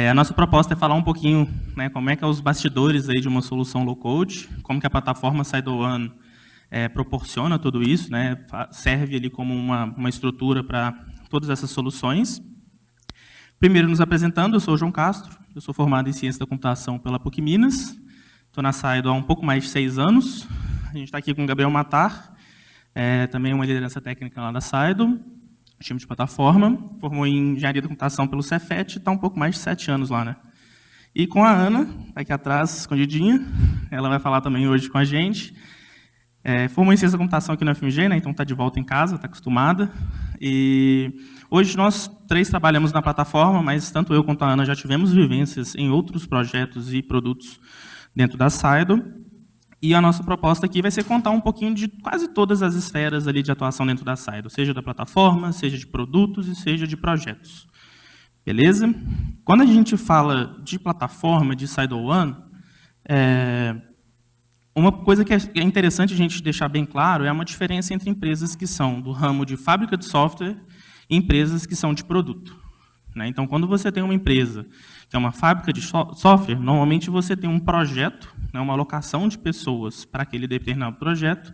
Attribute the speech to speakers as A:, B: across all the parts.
A: A nossa proposta é falar um pouquinho, né, como é que é os bastidores aí de uma solução low-code, como que a plataforma SideOne proporciona tudo isso, né, serve ali como uma estrutura para todas essas soluções. Primeiro, nos apresentando, eu sou o João Castro, eu sou formado em Ciência da Computação pela PUC Minas, estou na SideOne há um pouco mais de 6 anos, a gente está aqui com o Gabriel Matar, também uma liderança técnica lá da SideOne, time de plataforma, formou em Engenharia da Computação pelo Cefet, está um pouco mais de 7 anos lá, né? E com a Ana, aqui atrás, escondidinha, ela vai falar também hoje com a gente. Formou em Ciência da Computação aqui na FMG, né? Então está de volta em casa, está acostumada. E hoje nós 3 trabalhamos na plataforma, mas tanto eu quanto a Ana já tivemos vivências em outros projetos e produtos dentro da SideOne. E a nossa proposta aqui vai ser contar um pouquinho de quase todas as esferas ali de atuação dentro da SideOne, seja da plataforma, seja de produtos e seja de projetos. Beleza? Quando a gente fala de plataforma, de SideOne, uma coisa que é interessante a gente deixar bem claro é uma diferença entre empresas que são do ramo de fábrica de software e empresas que são de produto. Então, quando você tem uma empresa que é uma fábrica de software, normalmente você tem um projeto, uma alocação de pessoas para aquele determinado projeto,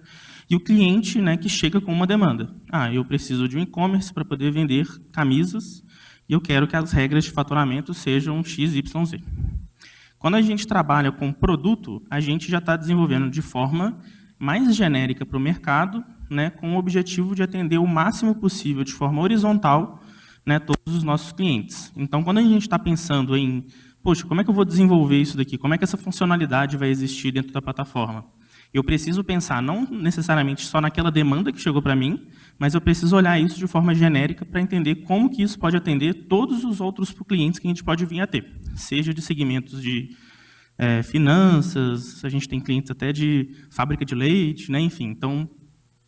A: e o cliente que chega com uma demanda. Eu preciso de um e-commerce para poder vender camisas, e eu quero que as regras de faturamento sejam X, Y, Z. Quando a gente trabalha com produto, a gente já está desenvolvendo de forma mais genérica para o mercado, com o objetivo de atender o máximo possível, de forma horizontal, todos os nossos clientes. Então, quando a gente está pensando em, poxa, como é que eu vou desenvolver isso daqui? Como é que essa funcionalidade vai existir dentro da plataforma? Eu preciso pensar não necessariamente só naquela demanda que chegou para mim, mas eu preciso olhar isso de forma genérica para entender como que isso pode atender todos os outros clientes que a gente pode vir a ter. Seja de segmentos de finanças, a gente tem clientes até de fábrica de leite, enfim. Então,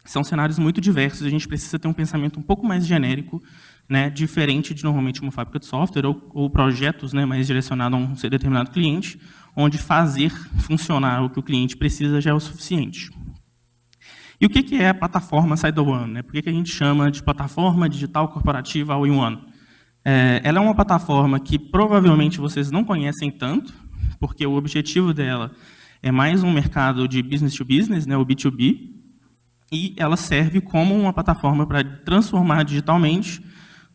A: são cenários muito diversos, a gente precisa ter um pensamento um pouco mais genérico, diferente de, normalmente, uma fábrica de software ou projetos mais direcionados a um determinado cliente, onde fazer funcionar o que o cliente precisa já é o suficiente. E o que é a plataforma SideOne? Por que a gente chama de plataforma digital corporativa all-in-one? Ela é uma plataforma que provavelmente vocês não conhecem tanto, porque o objetivo dela é mais um mercado de business to business, o B2B, e ela serve como uma plataforma para transformar digitalmente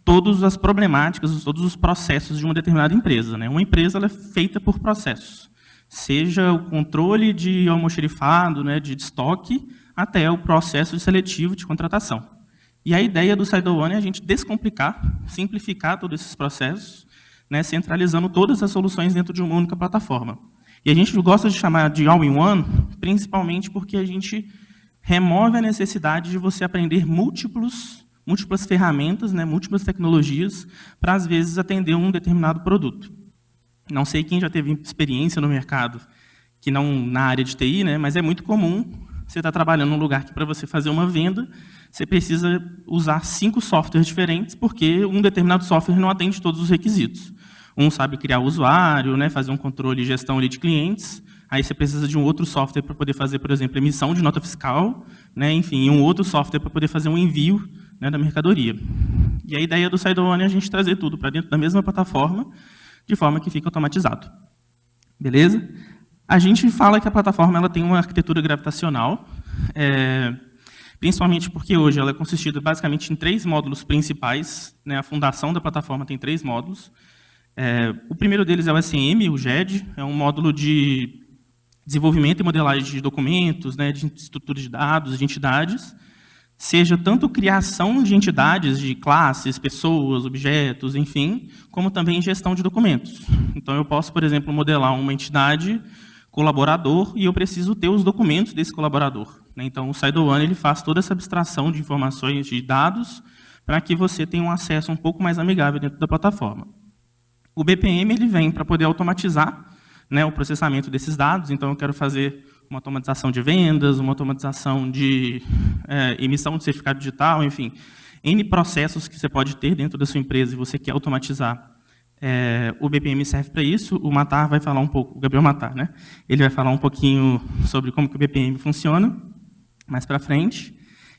A: todas as problemáticas, todos os processos de uma determinada empresa. Uma empresa ela é feita por processos, seja o controle de almoxarifado, de estoque, até o processo seletivo de contratação. E a ideia do SideOne é a gente descomplicar, simplificar todos esses processos, centralizando todas as soluções dentro de uma única plataforma. E a gente gosta de chamar de all-in-one, principalmente porque a gente remove a necessidade de você aprender múltiplas ferramentas, múltiplas tecnologias, para, às vezes, atender um determinado produto. Não sei quem já teve experiência no mercado, que não na área de TI, mas é muito comum você estar trabalhando num lugar que, para você fazer uma venda, você precisa usar 5 softwares diferentes, porque um determinado software não atende todos os requisitos. Um sabe criar o usuário, fazer um controle e gestão ali de clientes, aí você precisa de um outro software para poder fazer, por exemplo, emissão de nota fiscal, enfim, um outro software para poder fazer um envio da mercadoria. E a ideia do SideOne é a gente trazer tudo para dentro da mesma plataforma, de forma que fica automatizado. Beleza? A gente fala que a plataforma ela tem uma arquitetura gravitacional, principalmente porque hoje ela é consistida basicamente em 3 módulos principais. A fundação da plataforma tem 3 módulos. O primeiro deles é o SM, o GED, é um módulo de desenvolvimento e modelagem de documentos, de estruturas de dados, de entidades, seja tanto criação de entidades, de classes, pessoas, objetos, enfim, como também gestão de documentos. Então, eu posso, por exemplo, modelar uma entidade, colaborador, e eu preciso ter os documentos desse colaborador. Então, o SideOne ele faz toda essa abstração de informações, de dados, para que você tenha um acesso um pouco mais amigável dentro da plataforma. O BPM ele vem para poder automatizar o processamento desses dados. Então, eu quero fazer uma automatização de vendas, uma automatização de emissão de certificado digital, enfim, N processos que você pode ter dentro da sua empresa e você quer automatizar. O BPM serve para isso. O Matar vai falar um pouco, o Gabriel Matar, ele vai falar um pouquinho sobre como que o BPM funciona mais para frente.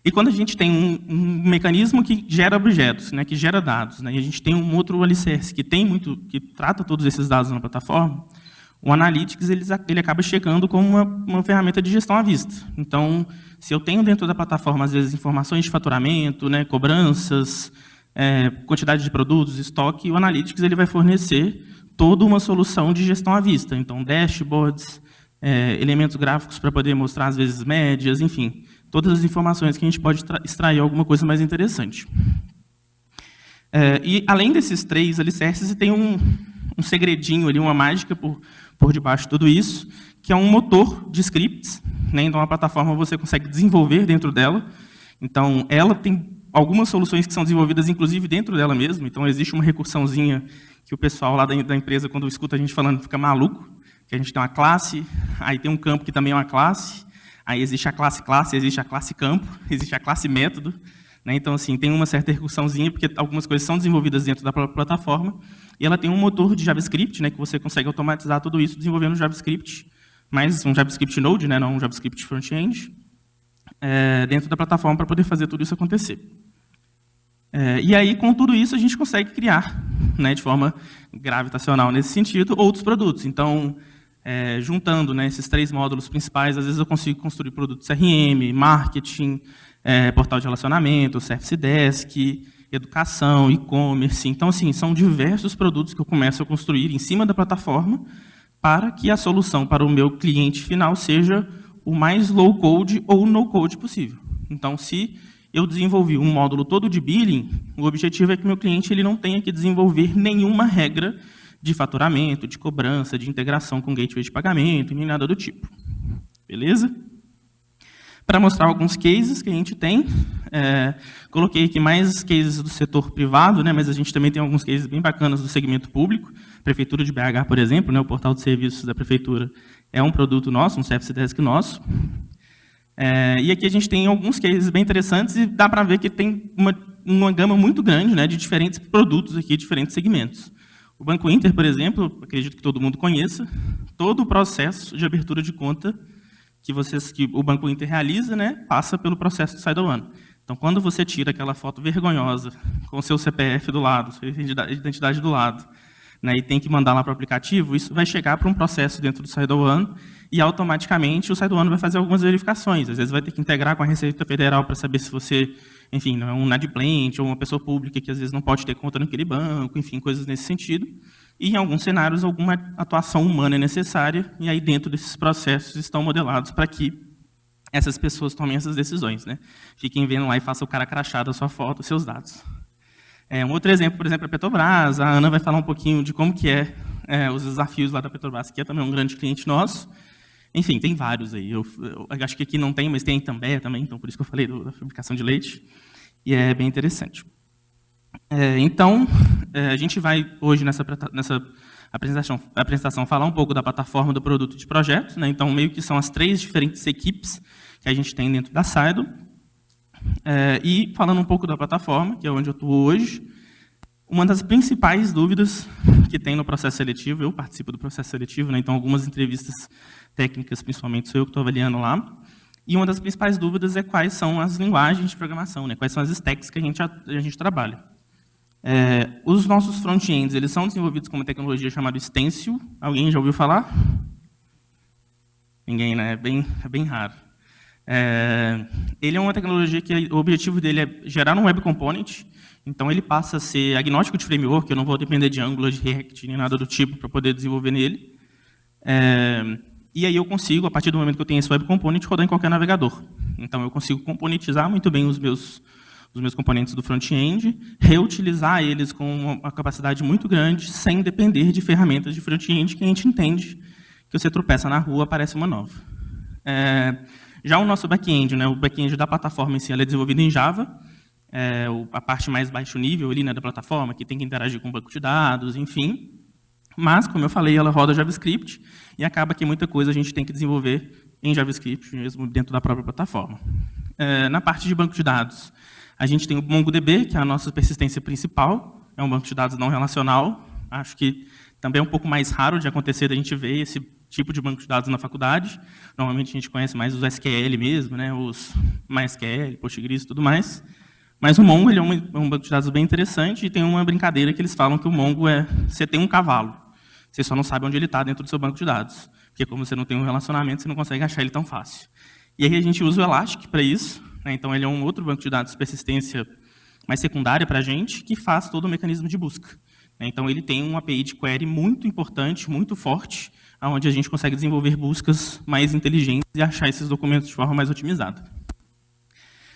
A: E quando a gente tem um mecanismo que gera objetos, né, que gera dados, né, e a gente tem um outro alicerce que trata todos esses dados na plataforma, o Analytics ele acaba chegando como uma ferramenta de gestão à vista. Então, se eu tenho dentro da plataforma, às vezes, informações de faturamento, né, cobranças, quantidade de produtos, estoque, o Analytics ele vai fornecer toda uma solução de gestão à vista. Então, dashboards, elementos gráficos para poder mostrar, às vezes, médias, enfim, todas as informações que a gente pode extrair alguma coisa mais interessante. E, além desses 3 alicerces, tem um segredinho ali, uma mágica por debaixo de tudo isso, que é um motor de scripts, né? Então, a plataforma você consegue desenvolver dentro dela. Então, ela tem algumas soluções que são desenvolvidas, inclusive, dentro dela mesmo. Então, existe uma recursãozinha que o pessoal lá da empresa, quando escuta a gente falando, fica maluco, que a gente tem uma classe, aí tem um campo que também é uma classe, aí existe a classe, existe a classe campo, existe a classe método, né? Então, assim, tem uma certa recursãozinha, porque algumas coisas são desenvolvidas dentro da própria plataforma, e ela tem um motor de JavaScript, né, que você consegue automatizar tudo isso desenvolvendo JavaScript, mais um JavaScript Node, né, não um JavaScript front-end, dentro da plataforma para poder fazer tudo isso acontecer. E aí, com tudo isso, a gente consegue criar, né, de forma gravitacional nesse sentido, outros produtos. Então, juntando, né, esses 3 módulos principais, às vezes eu consigo construir produtos CRM, marketing, portal de relacionamento, Service Desk, educação, e-commerce. Então, assim, são diversos produtos que eu começo a construir em cima da plataforma para que a solução para o meu cliente final seja o mais low-code ou no-code possível. Então, se eu desenvolvi um módulo todo de billing, o objetivo é que o meu cliente ele não tenha que desenvolver nenhuma regra de faturamento, de cobrança, de integração com gateway de pagamento, nem nada do tipo. Beleza? Para mostrar alguns cases que a gente tem, coloquei aqui mais cases do setor privado, né, mas a gente também tem alguns cases bem bacanas do segmento público. Prefeitura de BH, por exemplo, né, o portal de serviços da Prefeitura é um produto nosso, um Service Desk nosso. E aqui a gente tem alguns cases bem interessantes e dá para ver que tem uma gama muito grande, né, de diferentes produtos aqui, diferentes segmentos. O Banco Inter, por exemplo, acredito que todo mundo conheça, todo o processo de abertura de conta que o Banco Inter realiza, né, passa pelo processo de Side One. Então, quando você tira aquela foto vergonhosa com o seu CPF do lado, sua identidade do lado, né, e tem que mandar lá para o aplicativo, isso vai chegar para um processo dentro do Side One e, automaticamente, o Side One vai fazer algumas verificações. Às vezes, vai ter que integrar com a Receita Federal para saber se você, enfim, não é um inadimplente ou uma pessoa pública que, às vezes, não pode ter conta naquele banco, enfim, coisas nesse sentido. E, em alguns cenários, alguma atuação humana é necessária, e aí, dentro desses processos, estão modelados para que essas pessoas tomem essas decisões, né? Fiquem vendo lá e façam o cara crachado a sua foto, os seus dados. Um outro exemplo, por exemplo, é a Petrobras. A Ana vai falar um pouquinho de como que os desafios lá da Petrobras, que é também um grande cliente nosso. Enfim, tem vários aí. Eu acho que aqui não tem, mas tem também, então por isso que eu falei da fabricação de leite. E é bem interessante. Então, a gente vai hoje nessa apresentação falar um pouco da plataforma do produto de projetos, né? Então, meio que são as 3 diferentes equipes que a gente tem dentro da Saido. E falando um pouco da plataforma, que é onde eu estou hoje, uma das principais dúvidas que tem no processo seletivo, eu participo do processo seletivo, né? Então algumas entrevistas técnicas, principalmente, sou eu que estou avaliando lá, e uma das principais dúvidas é quais são as linguagens de programação, né? Quais são as stacks que a gente trabalha. Os nossos front-ends, eles são desenvolvidos com uma tecnologia chamada Stencil. Alguém já ouviu falar? Ninguém, né? É bem raro. Ele é uma tecnologia que o objetivo dele é gerar um web component, então ele passa a ser agnóstico de framework, eu não vou depender de Angular, de React, nem nada do tipo para poder desenvolver nele. E aí eu consigo, a partir do momento que eu tenho esse web component, rodar em qualquer navegador. Então eu consigo componentizar muito bem os meus componentes do front-end, reutilizar eles com uma capacidade muito grande, sem depender de ferramentas de front-end que a gente entende que você tropeça na rua, aparece uma nova. Já o nosso back-end, né, o back-end da plataforma em si, ela é desenvolvido em Java, a parte mais baixo nível ali, né, da plataforma, que tem que interagir com o banco de dados, enfim. Mas, como eu falei, ela roda JavaScript e acaba que muita coisa a gente tem que desenvolver em JavaScript mesmo dentro da própria plataforma. Na parte de banco de dados, a gente tem o MongoDB, que é a nossa persistência principal, é um banco de dados não relacional. Acho que também é um pouco mais raro de acontecer, da gente ver esse tipo de banco de dados na faculdade. Normalmente a gente conhece mais os SQL mesmo, né, os MySQL, Postgres e tudo mais. Mas o Mongo ele é um banco de dados bem interessante e tem uma brincadeira que eles falam que o Mongo é... Você tem um cavalo, você só não sabe onde ele está dentro do seu banco de dados. Porque como você não tem um relacionamento, você não consegue achar ele tão fácil. E aí a gente usa o Elastic para isso, né? Então ele é um outro banco de dados de persistência mais secundária para a gente, que faz todo o mecanismo de busca. Então ele tem uma API de query muito importante, muito forte, onde a gente consegue desenvolver buscas mais inteligentes e achar esses documentos de forma mais otimizada.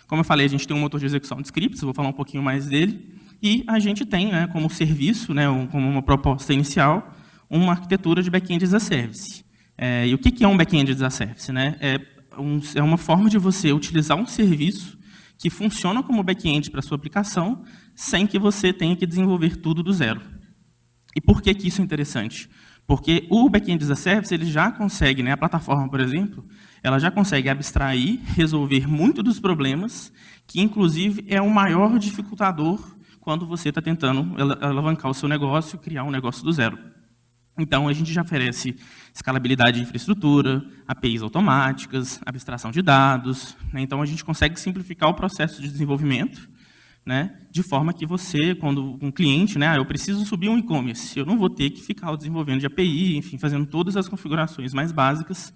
A: Como eu falei, a gente tem um motor de execução de scripts, vou falar um pouquinho mais dele, e a gente tem, né, como serviço, né, como uma proposta inicial, uma arquitetura de back-end as a service. E o que é um back-end as a service? Né? É uma forma de você utilizar um serviço que funciona como back-end para a sua aplicação, sem que você tenha que desenvolver tudo do zero. E por que isso é interessante? Porque o back-end as a service ele já consegue, né, a plataforma, por exemplo, ela já consegue abstrair, resolver muito dos problemas, que inclusive é o maior dificultador quando você está tentando alavancar o seu negócio, criar um negócio do zero. Então, a gente já oferece escalabilidade de infraestrutura, APIs automáticas, abstração de dados. Né? Então, a gente consegue simplificar o processo de desenvolvimento, né? De forma que você, quando um cliente, né, eu preciso subir um e-commerce, eu não vou ter que ficar desenvolvendo de API, enfim, fazendo todas as configurações mais básicas,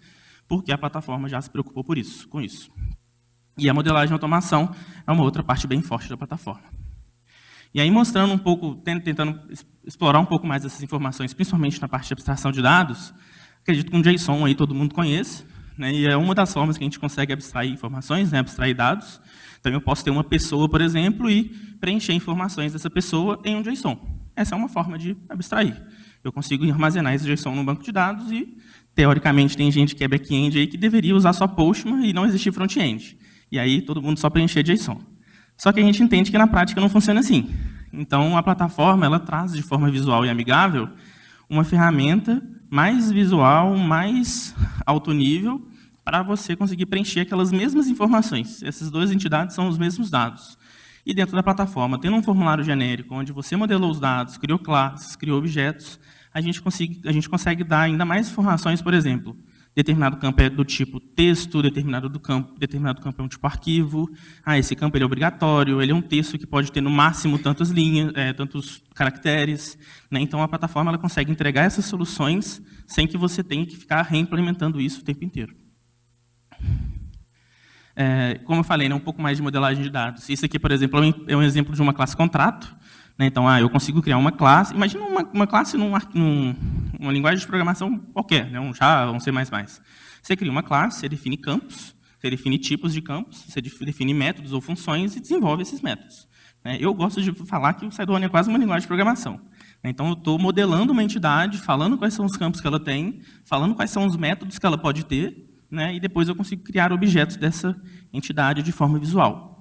A: porque a plataforma já se preocupou com isso. E a modelagem e automação é uma outra parte bem forte da plataforma. E aí, mostrando um pouco, tentando explorar um pouco mais essas informações, principalmente na parte de abstração de dados, acredito que um JSON aí todo mundo conhece, né, e é uma das formas que a gente consegue abstrair informações, né, abstrair dados. Então, eu posso ter uma pessoa, por exemplo, e preencher informações dessa pessoa em um JSON. Essa é uma forma de abstrair. Eu consigo armazenar esse JSON no banco de dados e, teoricamente, tem gente que é back-end aí que deveria usar só Postman e não existir front-end. E aí, todo mundo só preencher JSON. Só que a gente entende que na prática não funciona assim. Então, a plataforma ela traz de forma visual e amigável uma ferramenta mais visual, mais alto nível, para você conseguir preencher aquelas mesmas informações. Essas duas entidades são os mesmos dados. E dentro da plataforma, tendo um formulário genérico, onde você modelou os dados, criou classes, criou objetos, a gente consegue dar ainda mais informações, por exemplo, determinado campo é do tipo texto, determinado campo é um tipo arquivo. Esse campo ele é obrigatório, ele é um texto que pode ter no máximo tantas linhas, tantos caracteres. Né? Então, a plataforma ela consegue entregar essas soluções sem que você tenha que ficar reimplementando isso o tempo inteiro. Como eu falei, né, um pouco mais de modelagem de dados. Isso aqui, por exemplo, é um exemplo de uma classe contrato. Né? Então, eu consigo criar uma classe. Imagina uma classe numa linguagem de programação qualquer, né? Um Java, um C++. Você cria uma classe, você define campos, você define tipos de campos, você define métodos ou funções e desenvolve esses métodos. Né? Eu gosto de falar que o Cydonia é quase uma linguagem de programação. Então, eu estou modelando uma entidade, falando quais são os campos que ela tem, falando quais são os métodos que ela pode ter, né? E depois eu consigo criar objetos dessa entidade de forma visual.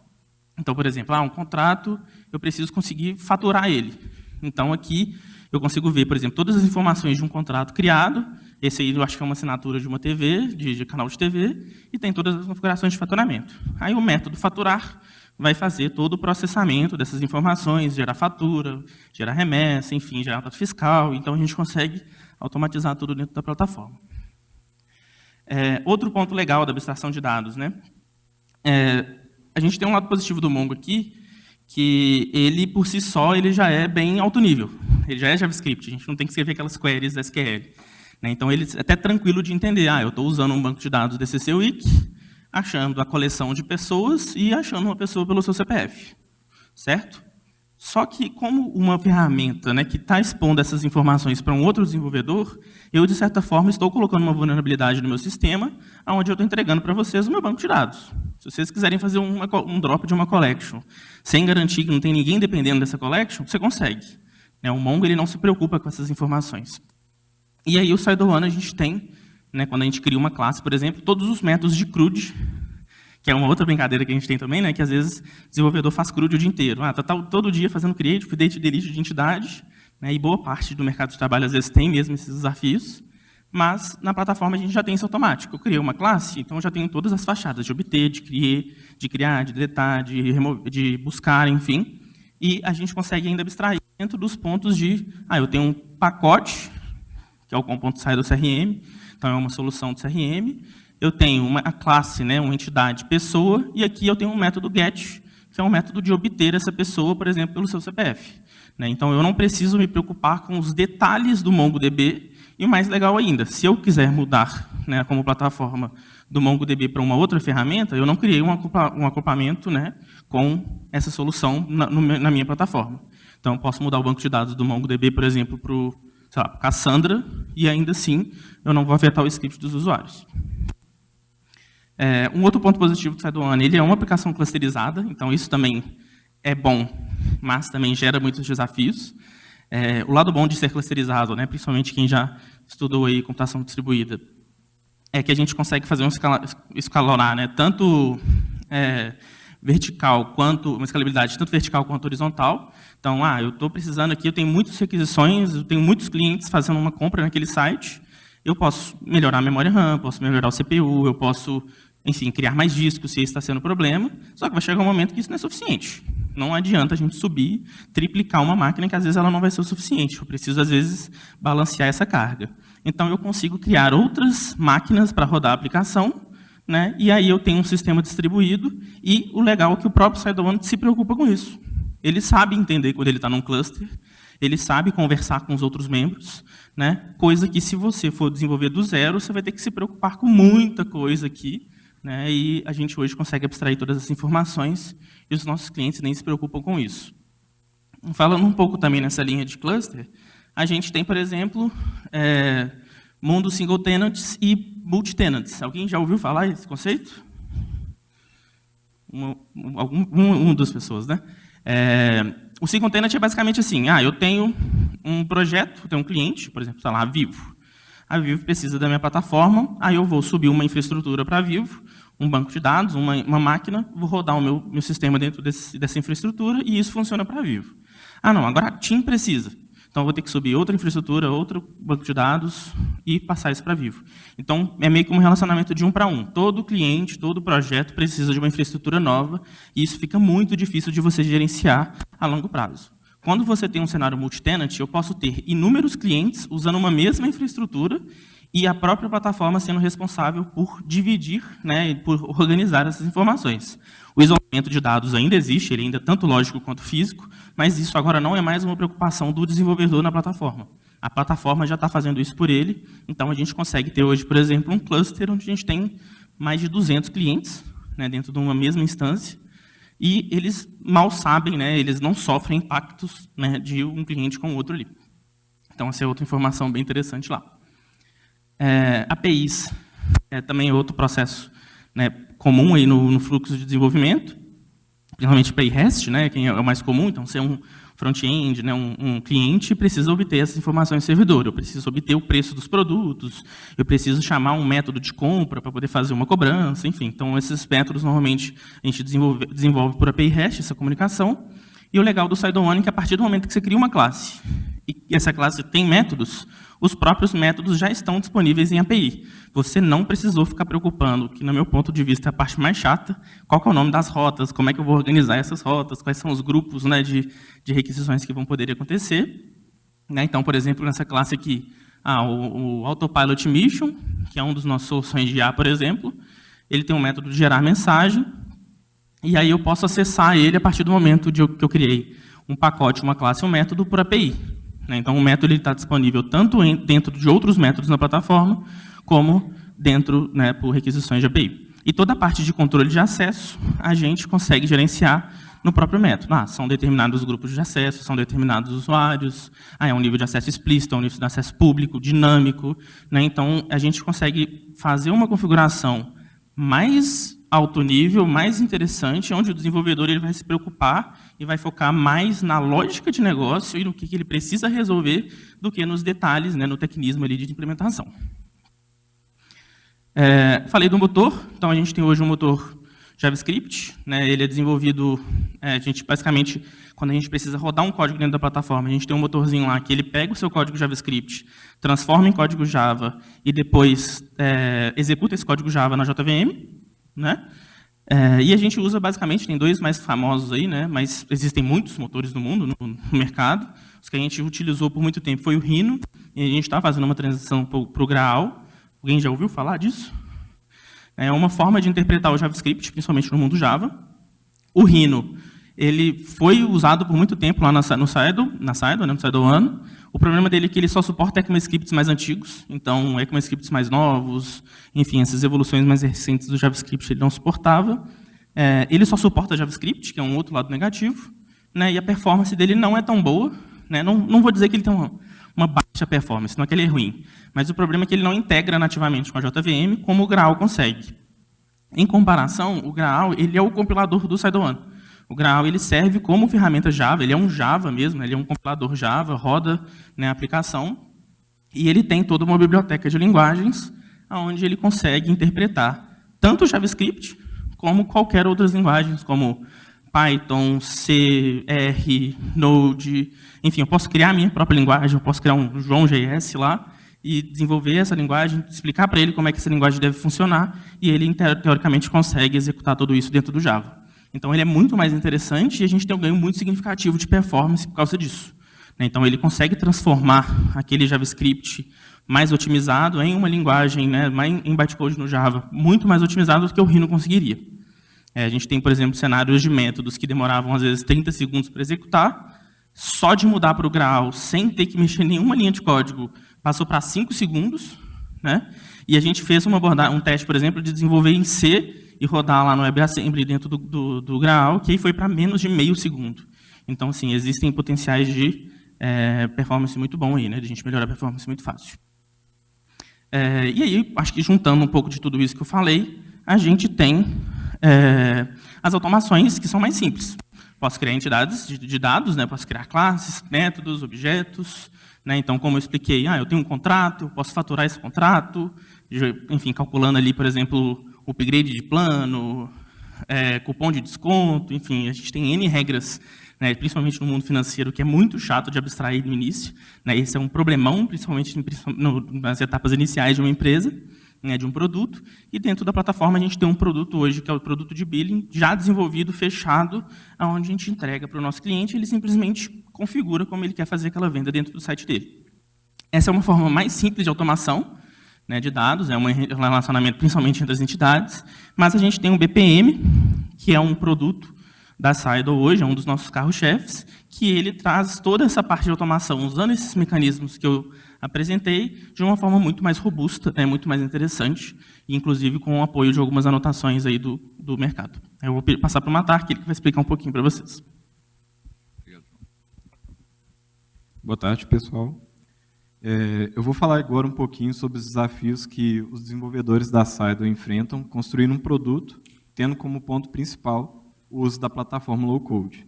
A: Então, por exemplo, um contrato, eu preciso conseguir faturar ele. Então, aqui, eu consigo ver, por exemplo, todas as informações de um contrato criado. Esse aí eu acho que é uma assinatura de uma TV, de canal de TV, e tem todas as configurações de faturamento. Aí o método faturar vai fazer todo o processamento dessas informações, gerar fatura, gerar remessa, enfim, gerar nota fiscal. Então, a gente consegue automatizar tudo dentro da plataforma. Outro ponto legal da abstração de dados, né? A gente tem um lado positivo do Mongo aqui, que ele, por si só, ele já é bem alto nível. Ele já é JavaScript, a gente não tem que escrever aquelas queries SQL. Né? Então, ele é até tranquilo de entender. Eu estou usando um banco de dados DCC-Wiki, achando a coleção de pessoas e achando uma pessoa pelo seu CPF. Certo? Só que, como uma ferramenta, né, que está expondo essas informações para um outro desenvolvedor, eu, de certa forma, estou colocando uma vulnerabilidade no meu sistema, onde eu estou entregando para vocês o meu banco de dados. Se vocês quiserem fazer um drop de uma collection, sem garantir que não tem ninguém dependendo dessa collection, você consegue. Né, o Mongo ele não se preocupa com essas informações. E aí, o Cydonia, a gente tem, né, quando a gente cria uma classe, por exemplo, todos os métodos de CRUD, que é uma outra brincadeira que a gente tem também, né, que às vezes o desenvolvedor faz CRUD o dia inteiro. Está todo dia fazendo create, update, delete de entidade, né, e boa parte do mercado de trabalho às vezes tem mesmo esses desafios, mas na plataforma a gente já tem isso automático. Eu criei uma classe, então eu já tenho todas as fachadas de obter, de criar, de deletar, de buscar, enfim, e a gente consegue ainda abstrair dentro dos pontos de, eu tenho um pacote, que é o component do CRM, então é uma solução do CRM. Eu tenho a classe, né, uma entidade pessoa, e aqui eu tenho um método get, que é um método de obter essa pessoa, por exemplo, pelo seu CPF. Né? Então, eu não preciso me preocupar com os detalhes do MongoDB, e o mais legal ainda, se eu quiser mudar, né, como plataforma do MongoDB para uma outra ferramenta, eu não criei um acoplamento, né, com essa solução na minha plataforma. Então, eu posso mudar o banco de dados do MongoDB, por exemplo, para Cassandra, e ainda assim eu não vou afetar o script dos usuários. Um outro ponto positivo do SideOne, ele é uma aplicação clusterizada, então isso também é bom, mas também gera muitos desafios. O lado bom de ser clusterizado, né, principalmente quem já estudou aí computação distribuída, é que a gente consegue fazer escalonar, né, tanto vertical quanto uma escalabilidade tanto vertical quanto horizontal. Então, eu estou precisando aqui, eu tenho muitas requisições, eu tenho muitos clientes fazendo uma compra naquele site, eu posso melhorar a memória RAM, posso melhorar o CPU, eu posso, enfim, criar mais discos se esse está sendo o problema, só que vai chegar um momento que isso não é suficiente. Não adianta a gente subir, triplicar uma máquina, que às vezes ela não vai ser o suficiente. Eu preciso, às vezes, balancear essa carga. Então, eu consigo criar outras máquinas para rodar a aplicação, né? E aí eu tenho um sistema distribuído, e o legal é que o próprio SideOne se preocupa com isso. Ele sabe entender quando ele está num cluster, ele sabe conversar com os outros membros, né? Coisa que, se você for desenvolver do zero, você vai ter que se preocupar com muita coisa aqui, né? E a gente hoje consegue abstrair todas essas informações, e os nossos clientes nem se preocupam com isso. Falando um pouco também nessa linha de cluster, a gente tem, por exemplo, mundo single tenants e multi-tenants. Alguém já ouviu falar desse conceito? Uma das pessoas, né? O single tenant é basicamente assim, eu tenho um projeto, tenho um cliente, por exemplo, está lá, a Vivo. A Vivo precisa da minha plataforma, aí eu vou subir uma infraestrutura para a Vivo, um banco de dados, uma máquina, vou rodar o meu sistema dentro dessa infraestrutura, e isso funciona para a Vivo. Não, agora a TIM precisa. Então, eu vou ter que subir outra infraestrutura, outro banco de dados e passar isso para a Vivo. Então, é meio que um relacionamento de 1 para 1. Todo cliente, todo projeto precisa de uma infraestrutura nova, e isso fica muito difícil de você gerenciar a longo prazo. Quando você tem um cenário multi-tenant, eu posso ter inúmeros clientes usando uma mesma infraestrutura, e a própria plataforma sendo responsável por dividir, né, e por organizar essas informações. O isolamento de dados ainda existe, ele ainda é tanto lógico quanto físico, mas isso agora não é mais uma preocupação do desenvolvedor na plataforma. A plataforma já está fazendo isso por ele, então a gente consegue ter hoje, por exemplo, um cluster onde a gente tem mais de 200 clientes, né, dentro de uma mesma instância, e eles mal sabem, né, eles não sofrem impactos, né, de um cliente com o outro ali. Então, essa é outra informação bem interessante lá. APIs também é outro processo, né, comum aí no fluxo de desenvolvimento, principalmente API REST, né, que é o mais comum. Então, ser um front-end, né, um cliente precisa obter essas informações do servidor, eu preciso obter o preço dos produtos, eu preciso chamar um método de compra para poder fazer uma cobrança, enfim. Então, esses métodos, normalmente, a gente desenvolve por API REST, essa comunicação. E o legal do SideOne é que, a partir do momento que você cria uma classe, e essa classe tem métodos, os próprios métodos já estão disponíveis em API. Você não precisou ficar preocupando, que, no meu ponto de vista, é a parte mais chata, qual que é o nome das rotas, como é que eu vou organizar essas rotas, quais são os grupos, né, de requisições que vão poder acontecer. Né? Então, por exemplo, nessa classe aqui, o Autopilot Mission, que é um dos nossos soluções de IA, por exemplo, ele tem um método de gerar mensagem, e aí eu posso acessar ele a partir do momento que eu criei um pacote, uma classe, um método por API. Então, o método está disponível tanto dentro de outros métodos na plataforma, como dentro, né, por requisições de API. E toda a parte de controle de acesso, a gente consegue gerenciar no próprio método. São determinados grupos de acesso, são determinados usuários, é um nível de acesso explícito, é um nível de acesso público, dinâmico. Né? Então, a gente consegue fazer uma configuração mais alto nível, mais interessante, onde o desenvolvedor ele vai se preocupar e vai focar mais na lógica de negócio e no que ele precisa resolver do que nos detalhes, né, no tecnismo ali de implementação. Falei do motor, então a gente tem hoje um motor JavaScript, né, ele é desenvolvido, a gente basicamente, quando a gente precisa rodar um código dentro da plataforma, a gente tem um motorzinho lá que ele pega o seu código JavaScript, transforma em código Java e depois executa esse código Java na JVM, né? E a gente usa basicamente, tem dois mais famosos aí, né? Mas existem muitos motores no mundo, no mercado. Os que a gente utilizou por muito tempo foi o Rhino, e a gente está fazendo uma transição para o Graal. Alguém já ouviu falar disso? É uma forma de interpretar o JavaScript, principalmente no mundo Java. O Rhino, ele foi usado por muito tempo lá no Sidle, no Sidle One. O problema dele é que ele só suporta ECMAScripts mais antigos, então ECMAScripts mais novos, enfim, essas evoluções mais recentes do JavaScript ele não suportava. Ele só suporta JavaScript, que é um outro lado negativo, né, e a performance dele não é tão boa. Né, não vou dizer que ele tem uma baixa performance, não é que ele é ruim, mas o problema é que ele não integra nativamente com a JVM, como o Graal consegue. Em comparação, o Graal ele é o compilador do Sidle One. O Graal ele serve como ferramenta Java, ele é um Java mesmo, ele é um compilador Java, roda, né, a aplicação, e ele tem toda uma biblioteca de linguagens onde ele consegue interpretar tanto o JavaScript como qualquer outras linguagens, como Python, C, R, Node, enfim, eu posso criar a minha própria linguagem, eu posso criar um João.js lá e desenvolver essa linguagem, explicar para ele como é que essa linguagem deve funcionar, e ele, teoricamente, consegue executar tudo isso dentro do Java. Então, ele é muito mais interessante e a gente tem um ganho muito significativo de performance por causa disso. Então, ele consegue transformar aquele JavaScript mais otimizado em uma linguagem, né, em bytecode no Java, muito mais otimizado do que o Rhino conseguiria. A gente tem, por exemplo, cenários de métodos que demoravam, às vezes, 30 segundos para executar, só de mudar para o Graal, sem ter que mexer em nenhuma linha de código, passou para 5 segundos, né? E a gente fez um teste, por exemplo, de desenvolver em C e rodar lá no WebAssembly dentro do Graal, que aí foi para menos de meio segundo. Então, assim, existem potenciais de performance muito bom aí, né? De a gente melhorar a performance muito fácil. E aí, acho que juntando um pouco de tudo isso que eu falei, a gente tem as automações que são mais simples. Posso criar entidades de dados, né? Posso criar classes, métodos, objetos. Né? Então, como eu expliquei, eu tenho um contrato, eu posso faturar esse contrato, enfim, calculando ali, por exemplo, o upgrade de plano, cupom de desconto, enfim, a gente tem N regras, né, principalmente no mundo financeiro, que é muito chato de abstrair no início. Né? Esse é um problemão, principalmente nas etapas iniciais de uma empresa, né, de um produto, e dentro da plataforma a gente tem um produto hoje, que é o produto de billing, já desenvolvido, fechado, onde a gente entrega para o nosso cliente, ele simplesmente configura como ele quer fazer aquela venda dentro do site dele. Essa é uma forma mais simples de automação, né, de dados, é um relacionamento principalmente entre as entidades, mas a gente tem o BPM, que é um produto da Sidle hoje, é um dos nossos carros-chefes, que ele traz toda essa parte de automação, usando esses mecanismos que eu apresentei, de uma forma muito mais robusta, muito mais interessante, inclusive com o apoio de algumas anotações aí do mercado. Eu vou passar para o Matar, que ele vai explicar um pouquinho para vocês.
B: Obrigado. Boa tarde, pessoal. Eu vou falar agora um pouquinho sobre os desafios que os desenvolvedores da Sidle enfrentam construindo um produto, tendo como ponto principal o uso da plataforma low-code.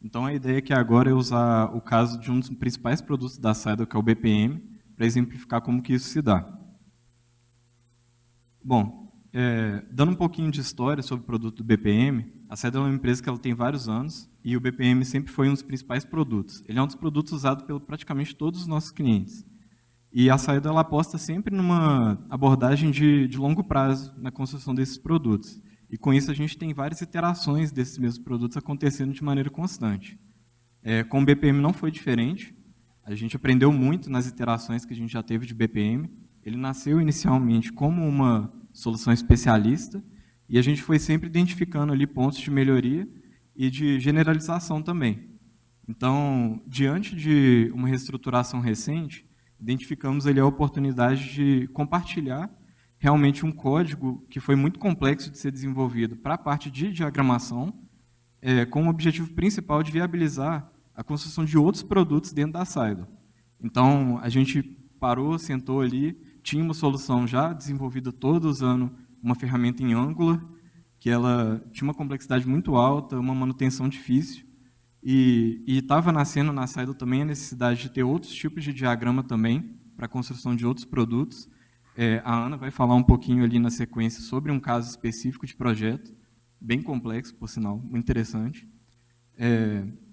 B: Então, a ideia aqui agora é usar o caso de um dos principais produtos da Sidle, que é o BPM, para exemplificar como que isso se dá. Bom, dando um pouquinho de história sobre o produto do BPM, a Sidle é uma empresa que ela tem vários anos e o BPM sempre foi um dos principais produtos. Ele é um dos produtos usados por praticamente todos os nossos clientes. E a Sidle ela aposta sempre numa abordagem de longo prazo na construção desses produtos. E com isso a gente tem várias iterações desses mesmos produtos acontecendo de maneira constante. Com o BPM não foi diferente. A gente aprendeu muito nas iterações que a gente já teve de BPM. Ele nasceu inicialmente como uma solução especialista e a gente foi sempre identificando ali pontos de melhoria e de generalização também. Então, diante de uma reestruturação recente, identificamos ali a oportunidade de compartilhar realmente um código que foi muito complexo de ser desenvolvido para a parte de diagramação, com o objetivo principal de viabilizar a construção de outros produtos dentro da Sidle. Então, a gente parou, sentou ali, tinha uma solução já desenvolvida toda usando uma ferramenta em Angular, que ela tinha uma complexidade muito alta, uma manutenção difícil, e estava nascendo na Sidle também a necessidade de ter outros tipos de diagrama também, para a construção de outros produtos. A Ana vai falar um pouquinho ali na sequência sobre um caso específico de projeto, bem complexo, por sinal, muito interessante.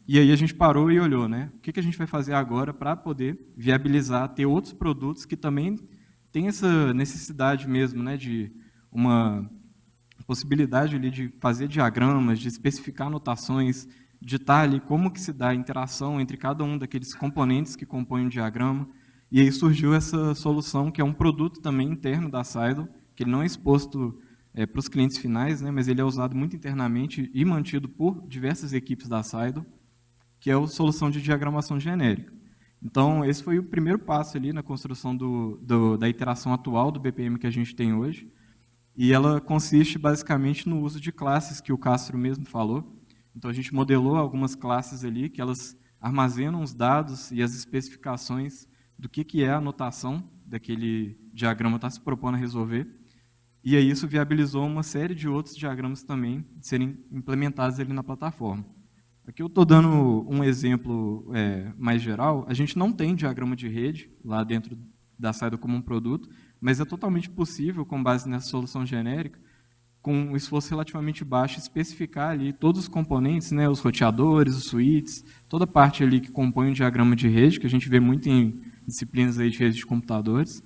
B: E aí a gente parou e olhou, né? O que a gente vai fazer agora para poder viabilizar, ter outros produtos que também têm essa necessidade mesmo, né, de uma possibilidade ali de fazer diagramas, de especificar anotações ditar ali como que se dá a interação entre cada um daqueles componentes que compõem o diagrama. E aí surgiu essa solução, que é um produto também interno da Seidel, que ele não é exposto para os clientes finais, né, mas ele é usado muito internamente e mantido por diversas equipes da Seidel, que é a solução de diagramação genérica. Então, esse foi o primeiro passo ali na construção da iteração atual do BPM que a gente tem hoje, e ela consiste basicamente no uso de classes, que o Castro mesmo falou. Então, a gente modelou algumas classes ali, que elas armazenam os dados e as especificações do que é a anotação daquele diagrama está se propondo a resolver. E aí isso viabilizou uma série de outros diagramas também de serem implementados ali na plataforma. Aqui eu estou dando um exemplo mais geral. A gente não tem diagrama de rede lá dentro da Seidel como um produto, mas é totalmente possível, com base nessa solução genérica, com um esforço relativamente baixo, especificar ali todos os componentes, né, os roteadores, os switches, toda a parte ali que compõe um diagrama de rede, que a gente vê muito em disciplinas aí de redes de computadores,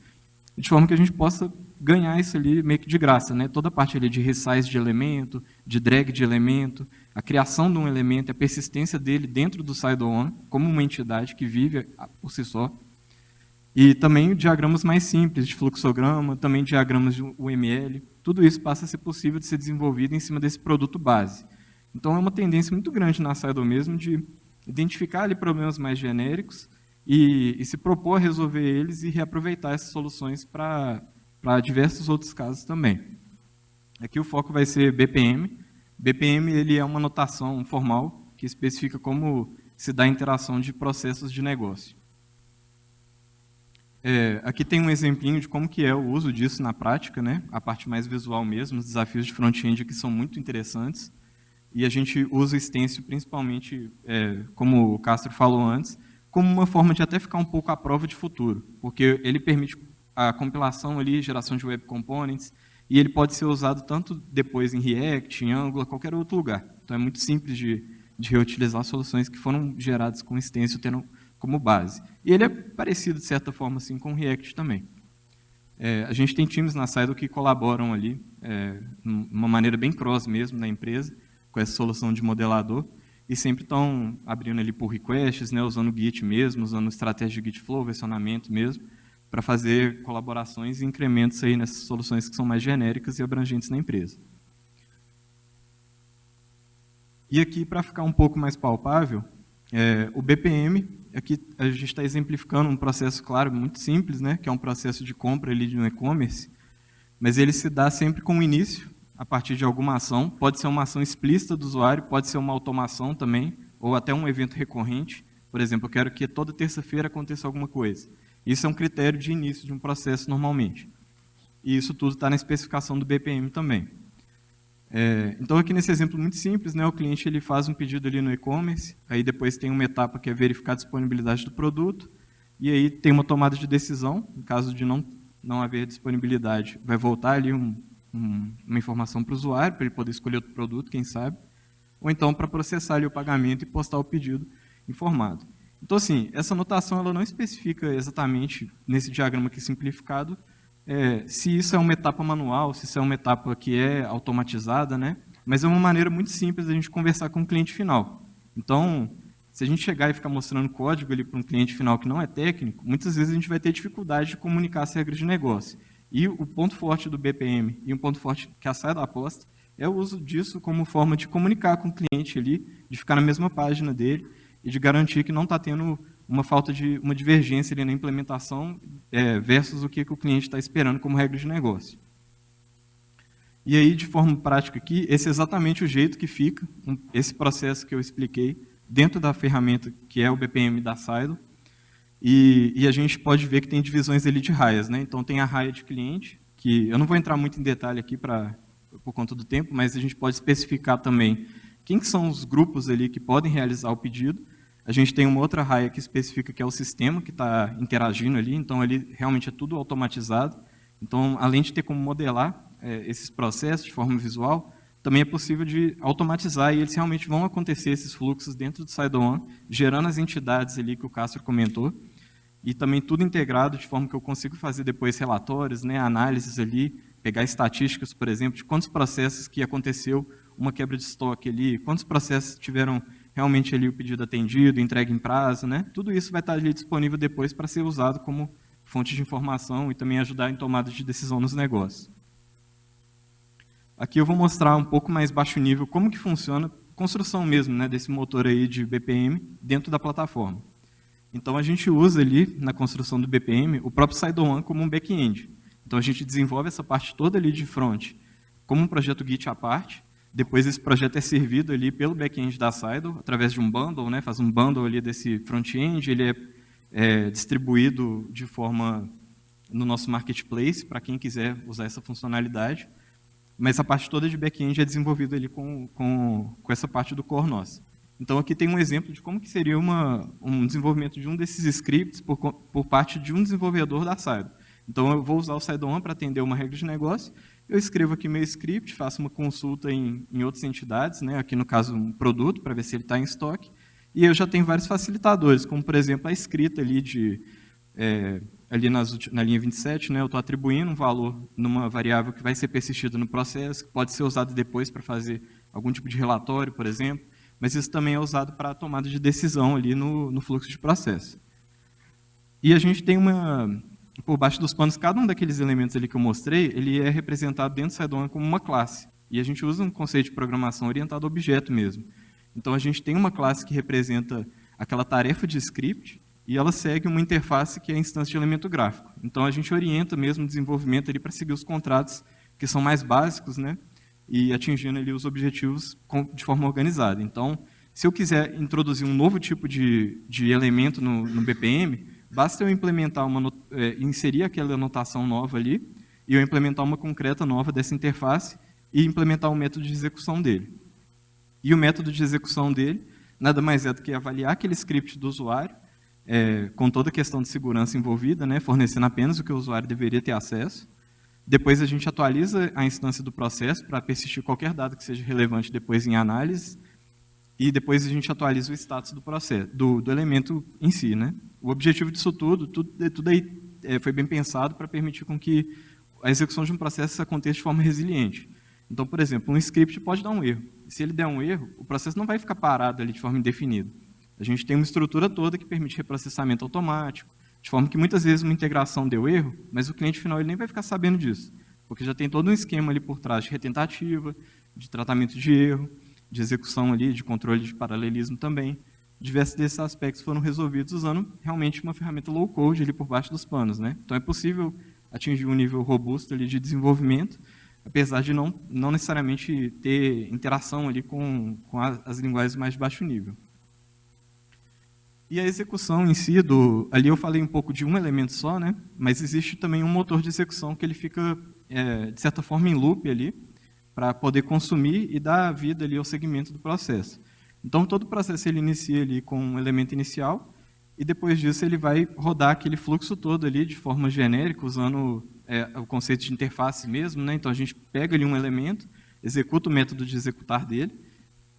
B: de forma que a gente possa ganhar isso ali meio que de graça, né? Toda a parte ali de resize de elemento, de drag de elemento, a criação de um elemento, a persistência dele dentro do Seidel como uma entidade que vive por si só. E também diagramas mais simples, de fluxograma, também diagramas de UML. Tudo isso passa a ser possível de ser desenvolvido em cima desse produto base. Então, é uma tendência muito grande na Seidel mesmo de identificar ali problemas mais genéricos e se propor a resolver eles e reaproveitar essas soluções para diversos outros casos também. Aqui o foco vai ser BPM. BPM ele é uma notação formal que especifica como se dá a interação de processos de negócio. Aqui tem um exemplinho de como que é o uso disso na prática, né? A parte mais visual mesmo, os desafios de front-end que são muito interessantes. E a gente usa o Stencil principalmente, como o Castro falou antes, como uma forma de até ficar um pouco à prova de futuro, porque ele permite a compilação ali, geração de web components, e ele pode ser usado tanto depois em React, em Angular, qualquer outro lugar. Então é muito simples de reutilizar soluções que foram geradas com Stencil tendo como base. E ele é parecido, de certa forma, assim, com o React também. A gente tem times na Seidel que colaboram ali, de uma maneira bem cross mesmo na empresa, com essa solução de modelador, e sempre estão abrindo ali por requests, né, usando o Git mesmo, usando estratégia de Git Flow, versionamento mesmo, para fazer colaborações e incrementos aí nessas soluções que são mais genéricas e abrangentes na empresa. E aqui, para ficar um pouco mais palpável, o BPM, aqui a gente está exemplificando um processo, claro, muito simples, né, que é um processo de compra ali de um e-commerce, mas ele se dá sempre com o início, a partir de alguma ação, pode ser uma ação explícita do usuário, pode ser uma automação também, ou até um evento recorrente. Por exemplo, eu quero que toda terça-feira aconteça alguma coisa. Isso é um critério de início de um processo normalmente. E isso tudo está na especificação do BPM também. Então, aqui nesse exemplo muito simples, né, o cliente ele faz um pedido ali no e-commerce, aí depois tem uma etapa que é verificar a disponibilidade do produto, e aí tem uma tomada de decisão, em caso de não haver disponibilidade, vai voltar ali uma informação para o usuário, para ele poder escolher outro produto, quem sabe, ou então para processar ali o pagamento e postar o pedido informado. Então, assim, essa notação ela não especifica exatamente, nesse diagrama aqui simplificado, se isso é uma etapa manual, se isso é uma etapa que é automatizada, né? Mas é uma maneira muito simples de a gente conversar com o cliente final. Então, se a gente chegar e ficar mostrando código ali para um cliente final que não é técnico, muitas vezes a gente vai ter dificuldade de comunicar as regras de negócio. E o ponto forte do BPM e um ponto forte que a Seidel aposta é o uso disso como forma de comunicar com o cliente ali, de ficar na mesma página dele e de garantir que não está tendo uma falta de uma divergência ali na implementação versus o que o cliente está esperando como regra de negócio. E aí, de forma prática aqui, esse é exatamente o jeito que fica esse processo que eu expliquei dentro da ferramenta que é o BPM da Seidel. E a gente pode ver que tem divisões ali de raias, né? Então, tem a raia de cliente, que eu não vou entrar muito em detalhe aqui por conta do tempo, mas a gente pode especificar também quem que são os grupos ali que podem realizar o pedido. A gente tem uma outra raia que especifica que é o sistema que está interagindo ali, então ali realmente é tudo automatizado. Então, além de ter como modelar esses processos de forma visual, também é possível de automatizar e eles realmente vão acontecer esses fluxos dentro do Seidel, gerando as entidades ali que o Castro comentou, e também tudo integrado de forma que eu consigo fazer depois relatórios, né, análises ali, pegar estatísticas, por exemplo, de quantos processos que aconteceu uma quebra de estoque ali, quantos processos tiveram realmente ali o pedido atendido, entregue em prazo, né? Tudo isso vai estar ali disponível depois para ser usado como fonte de informação e também ajudar em tomada de decisão nos negócios. Aqui eu vou mostrar um pouco mais baixo nível como que funciona a construção mesmo, né, desse motor aí de BPM dentro da plataforma. Então, a gente usa ali, na construção do BPM, o próprio SideOne como um back-end. Então, a gente desenvolve essa parte toda ali de front como um projeto Git à parte. Depois, esse projeto é servido ali pelo back-end da Sido, através de um bundle, né, faz um bundle ali desse front-end, ele é distribuído de forma no nosso marketplace, para quem quiser usar essa funcionalidade. Mas a parte toda de back-end é desenvolvida ali com essa parte do core nosso. Então, aqui tem um exemplo de como que seria um desenvolvimento de um desses scripts por parte de um desenvolvedor da Sido. Então, eu vou usar o SideOne para atender uma regra de negócio, eu escrevo aqui meu script, faço uma consulta em outras entidades, né, aqui no caso um produto, para ver se ele está em estoque, e eu já tenho vários facilitadores, como, por exemplo, a escrita ali ali na linha 27, né, eu estou atribuindo um valor numa variável que vai ser persistida no processo, que pode ser usado depois para fazer algum tipo de relatório, por exemplo, mas isso também é usado para a tomada de decisão ali no fluxo de processo. E a gente tem por baixo dos panos, cada um daqueles elementos ali que eu mostrei, ele é representado dentro do SideOne como uma classe. E a gente usa um conceito de programação orientado a objeto mesmo. Então, a gente tem uma classe que representa aquela tarefa de script, e ela segue uma interface que é a instância de elemento gráfico. Então, a gente orienta mesmo o desenvolvimento ali para seguir os contratos que são mais básicos, né, e atingindo ali os objetivos de forma organizada. Então, se eu quiser introduzir um novo tipo de elemento no BPM, basta eu implementar inserir aquela anotação nova ali, e eu implementar uma concreta nova dessa interface e implementar o método de execução dele. E o método de execução dele nada mais é do que avaliar aquele script do usuário, com toda a questão de segurança envolvida, né, fornecendo apenas o que o usuário deveria ter acesso. Depois a gente atualiza a instância do processo para persistir qualquer dado que seja relevante depois em análise, e depois a gente atualiza o status do processo, do elemento em si, né. O objetivo disso tudo aí foi bem pensado para permitir com que a execução de um processo aconteça de forma resiliente. Então, por exemplo, um script pode dar um erro. Se ele der um erro, o processo não vai ficar parado ali de forma indefinida. A gente tem uma estrutura toda que permite reprocessamento automático, de forma que muitas vezes uma integração deu erro, mas o cliente final ele nem vai ficar sabendo disso, porque já tem todo um esquema ali por trás de retentativa, de tratamento de erro, de execução ali, de controle de paralelismo também. Diversos desses aspectos foram resolvidos usando realmente uma ferramenta low-code ali por baixo dos panos, né? Então é possível atingir um nível robusto ali de desenvolvimento, apesar de não necessariamente ter interação ali com as linguagens mais de baixo nível. E a execução em si, ali eu falei um pouco de um elemento só, né? Mas existe também um motor de execução que ele fica, de certa forma, em loop ali, para poder consumir e dar vida ali ao segmento do processo. Então, todo o processo ele inicia ali com um elemento inicial, e depois disso ele vai rodar aquele fluxo todo ali de forma genérica, usando o conceito de interface mesmo, né? Então, a gente pega ali um elemento, executa o método de executar dele,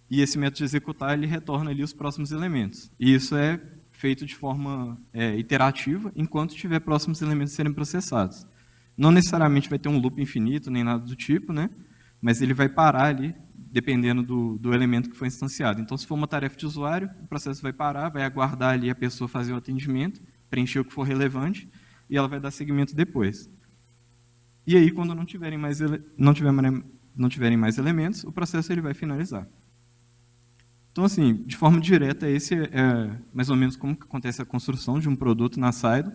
B: e esse método de executar ele retorna ali os próximos elementos. E isso é feito de forma iterativa, enquanto tiver próximos elementos a serem processados. Não necessariamente vai ter um loop infinito, nem nada do tipo, né? Mas ele vai parar ali, dependendo do elemento que foi instanciado. Então, se for uma tarefa de usuário, o processo vai parar, vai aguardar ali a pessoa fazer o atendimento, preencher o que for relevante, e ela vai dar seguimento depois. E aí, quando não tiverem mais elementos, o processo ele vai finalizar. Então, assim, de forma direta, esse é mais ou menos como que acontece a construção de um produto na Sido.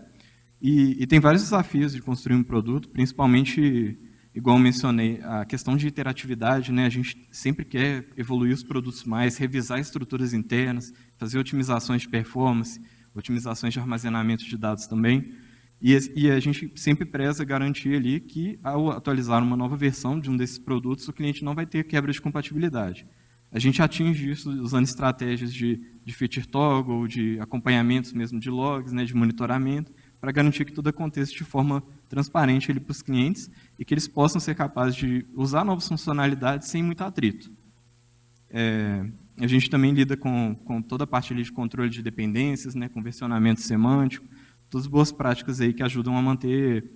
B: E tem vários desafios de construir um produto, principalmente, igual eu mencionei, a questão de interatividade, né? A gente sempre quer evoluir os produtos mais, revisar estruturas internas, fazer otimizações de performance, otimizações de armazenamento de dados também. E a gente sempre preza garantir ali que, ao atualizar uma nova versão de um desses produtos, o cliente não vai ter quebra de compatibilidade. A gente atinge isso usando estratégias de feature toggle, de acompanhamentos mesmo de logs, né, de monitoramento, para garantir que tudo aconteça de forma transparente para os clientes e que eles possam ser capazes de usar novas funcionalidades sem muito atrito. A gente também lida com toda a parte ali de controle de dependências, né, com versionamento semântico, todas boas práticas aí que ajudam a manter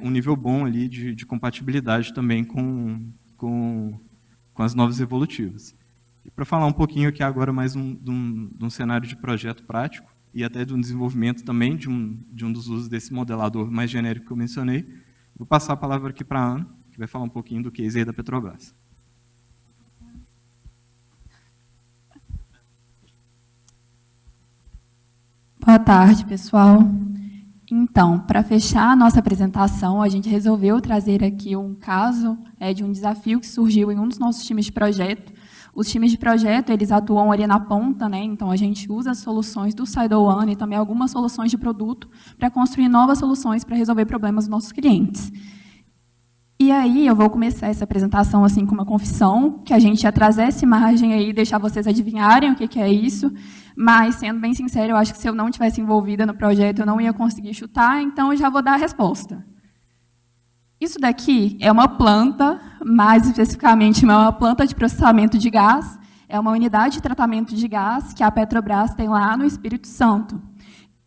B: um nível bom ali de compatibilidade também com as novas evolutivas. Para falar um pouquinho aqui agora mais de um cenário de projeto prático e até de um desenvolvimento também de um dos usos desse modelador mais genérico que eu mencionei, vou passar a palavra aqui para a Ana, que vai falar um pouquinho do case aí da Petrobras.
C: Boa tarde, pessoal. Então, para fechar a nossa apresentação, a gente resolveu trazer aqui um caso de um desafio que surgiu em um dos nossos times de projeto. Os times de projeto, eles atuam ali na ponta, né? Então a gente usa as soluções do SideOne e também algumas soluções de produto para construir novas soluções para resolver problemas dos nossos clientes. E aí eu vou começar essa apresentação assim com uma confissão, que a gente ia trazer essa imagem aí e deixar vocês adivinharem o que é isso, mas, sendo bem sincero, eu acho que se eu não tivesse envolvida no projeto, eu não ia conseguir chutar, então eu já vou dar a resposta. Isso daqui é uma planta, mais especificamente uma planta de processamento de gás, é uma unidade de tratamento de gás que a Petrobras tem lá no Espírito Santo.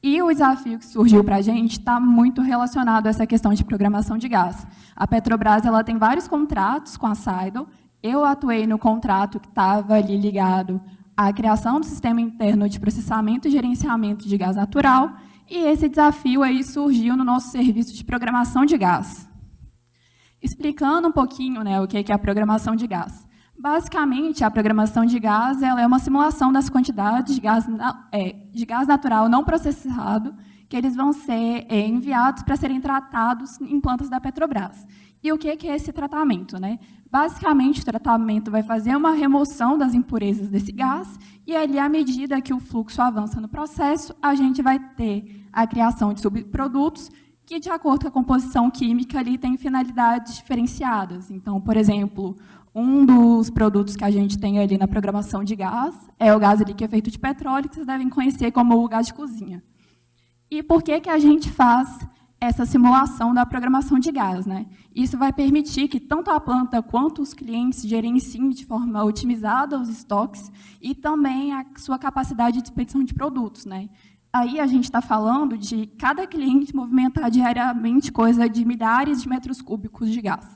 C: E o desafio que surgiu para a gente está muito relacionado a essa questão de programação de gás. A Petrobras ela tem vários contratos com a Sidle. Eu atuei no contrato que estava ali ligado à criação do sistema interno de processamento e gerenciamento de gás natural, e esse desafio aí surgiu no nosso serviço de programação de gás. Explicando um pouquinho, né, o que é a programação de gás. Basicamente, a programação de gás ela é uma simulação das quantidades de gás natural não processado que eles vão ser enviados para serem tratados em plantas da Petrobras. E o que é esse tratamento, né? Basicamente, o tratamento vai fazer uma remoção das impurezas desse gás e, ali, à medida que o fluxo avança no processo, a gente vai ter a criação de subprodutos que, de acordo com a composição química, ali, tem finalidades diferenciadas. Então, por exemplo, um dos produtos que a gente tem ali na programação de gás é o gás ali que é feito de petróleo, que vocês devem conhecer como o gás de cozinha. E por que a gente faz essa simulação da programação de gás, né? Isso vai permitir que tanto a planta quanto os clientes gerenciem de forma otimizada os estoques e também a sua capacidade de expedição de produtos, né? Aí a gente está falando de cada cliente movimentar diariamente coisa de milhares de metros cúbicos de gás.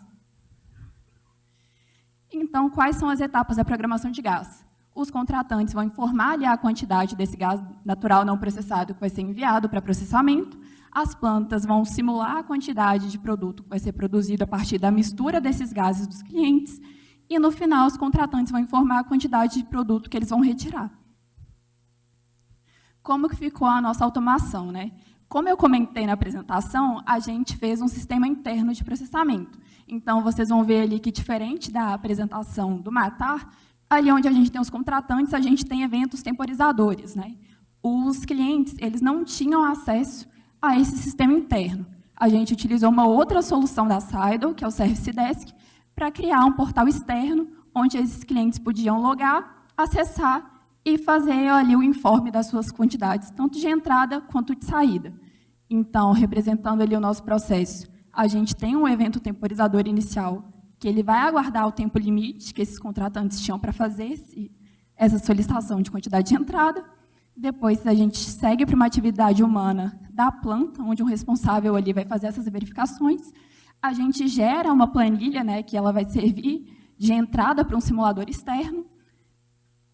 C: Então, quais são as etapas da programação de gás? Os contratantes vão informar ali a quantidade desse gás natural não processado que vai ser enviado para processamento. As plantas vão simular a quantidade de produto que vai ser produzido a partir da mistura desses gases dos clientes. E, no final, os contratantes vão informar a quantidade de produto que eles vão retirar. Como que ficou a nossa automação, né? Como eu comentei na apresentação, a gente fez um sistema interno de processamento. Então, vocês vão ver ali que, diferente da apresentação do Matar, ali onde a gente tem os contratantes, a gente tem eventos temporizadores, né? Os clientes, eles não tinham acesso a esse sistema interno. A gente utilizou uma outra solução da Sidle, que é o Service Desk, para criar um portal externo, onde esses clientes podiam logar, acessar e fazer ali o informe das suas quantidades, tanto de entrada quanto de saída. Então, representando ali o nosso processo, a gente tem um evento temporizador inicial, que ele vai aguardar o tempo limite que esses contratantes tinham para fazer essa solicitação de quantidade de entrada. Depois, a gente segue para uma atividade humana da planta, onde o responsável ali vai fazer essas verificações. A gente gera uma planilha, né, que ela vai servir de entrada para um simulador externo.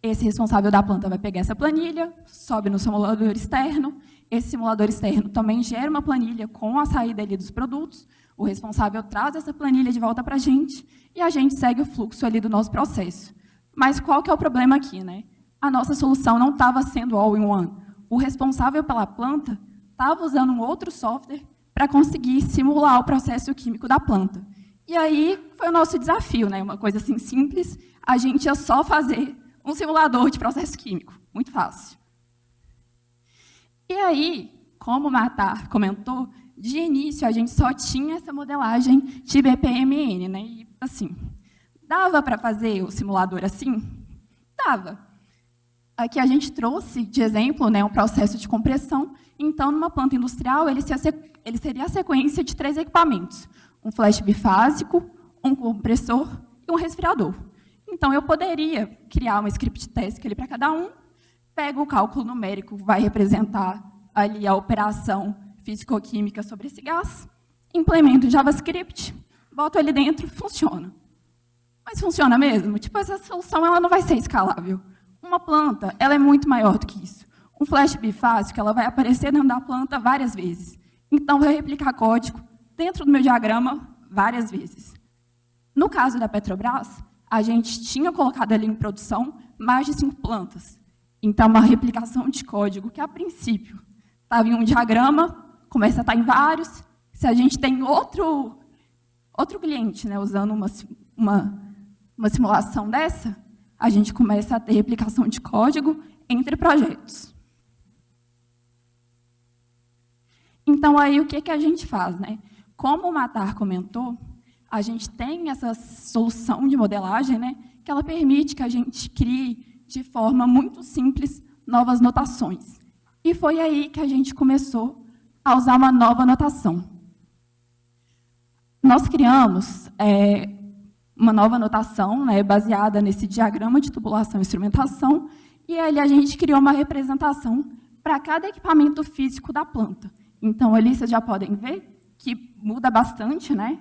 C: Esse responsável da planta vai pegar essa planilha, sobe no simulador externo. Esse simulador externo também gera uma planilha com a saída ali dos produtos. O responsável traz essa planilha de volta para a gente e a gente segue o fluxo ali do nosso processo. Mas qual que é o problema aqui, né? A nossa solução não estava sendo all-in-one. O responsável pela planta estava usando um outro software para conseguir simular o processo químico da planta. E aí foi o nosso desafio, né? Uma coisa assim simples, a gente ia só fazer um simulador de processo químico. Muito fácil. E aí, como o Matar comentou, de início a gente só tinha essa modelagem de BPMN, né? E, assim, dava para fazer o simulador assim? Dava. Aqui a gente trouxe de exemplo, né, um processo de compressão. Então, numa planta industrial, ele seria a sequência de 3 equipamentos: um flash bifásico, um compressor e um resfriador. Então, eu poderia criar uma script test ali para cada um, pego o cálculo numérico, que vai representar ali a operação físico-química sobre esse gás, implemento o JavaScript, boto ele dentro, funciona. Mas funciona mesmo? Tipo, essa solução ela não vai ser escalável. Uma planta, ela é muito maior do que isso. Um flash bifásico, ela vai aparecer dentro da planta várias vezes. Então, vai replicar código dentro do meu diagrama várias vezes. No caso da Petrobras, a gente tinha colocado ali em produção mais de 5 plantas. Então, uma replicação de código que, a princípio, estava em um diagrama, começa a estar em vários. Se a gente tem outro cliente, né, usando uma simulação dessa, a gente começa a ter replicação de código entre projetos. Então, aí, o que a gente faz, né? Como o Matar comentou, a gente tem essa solução de modelagem, né, que ela permite que a gente crie, de forma muito simples, novas notações. E foi aí que a gente começou a usar uma nova notação. Nós criamos uma nova notação, né, baseada nesse diagrama de tubulação e instrumentação, e ali a gente criou uma representação para cada equipamento físico da planta. Então, ali vocês já podem ver que muda bastante, né,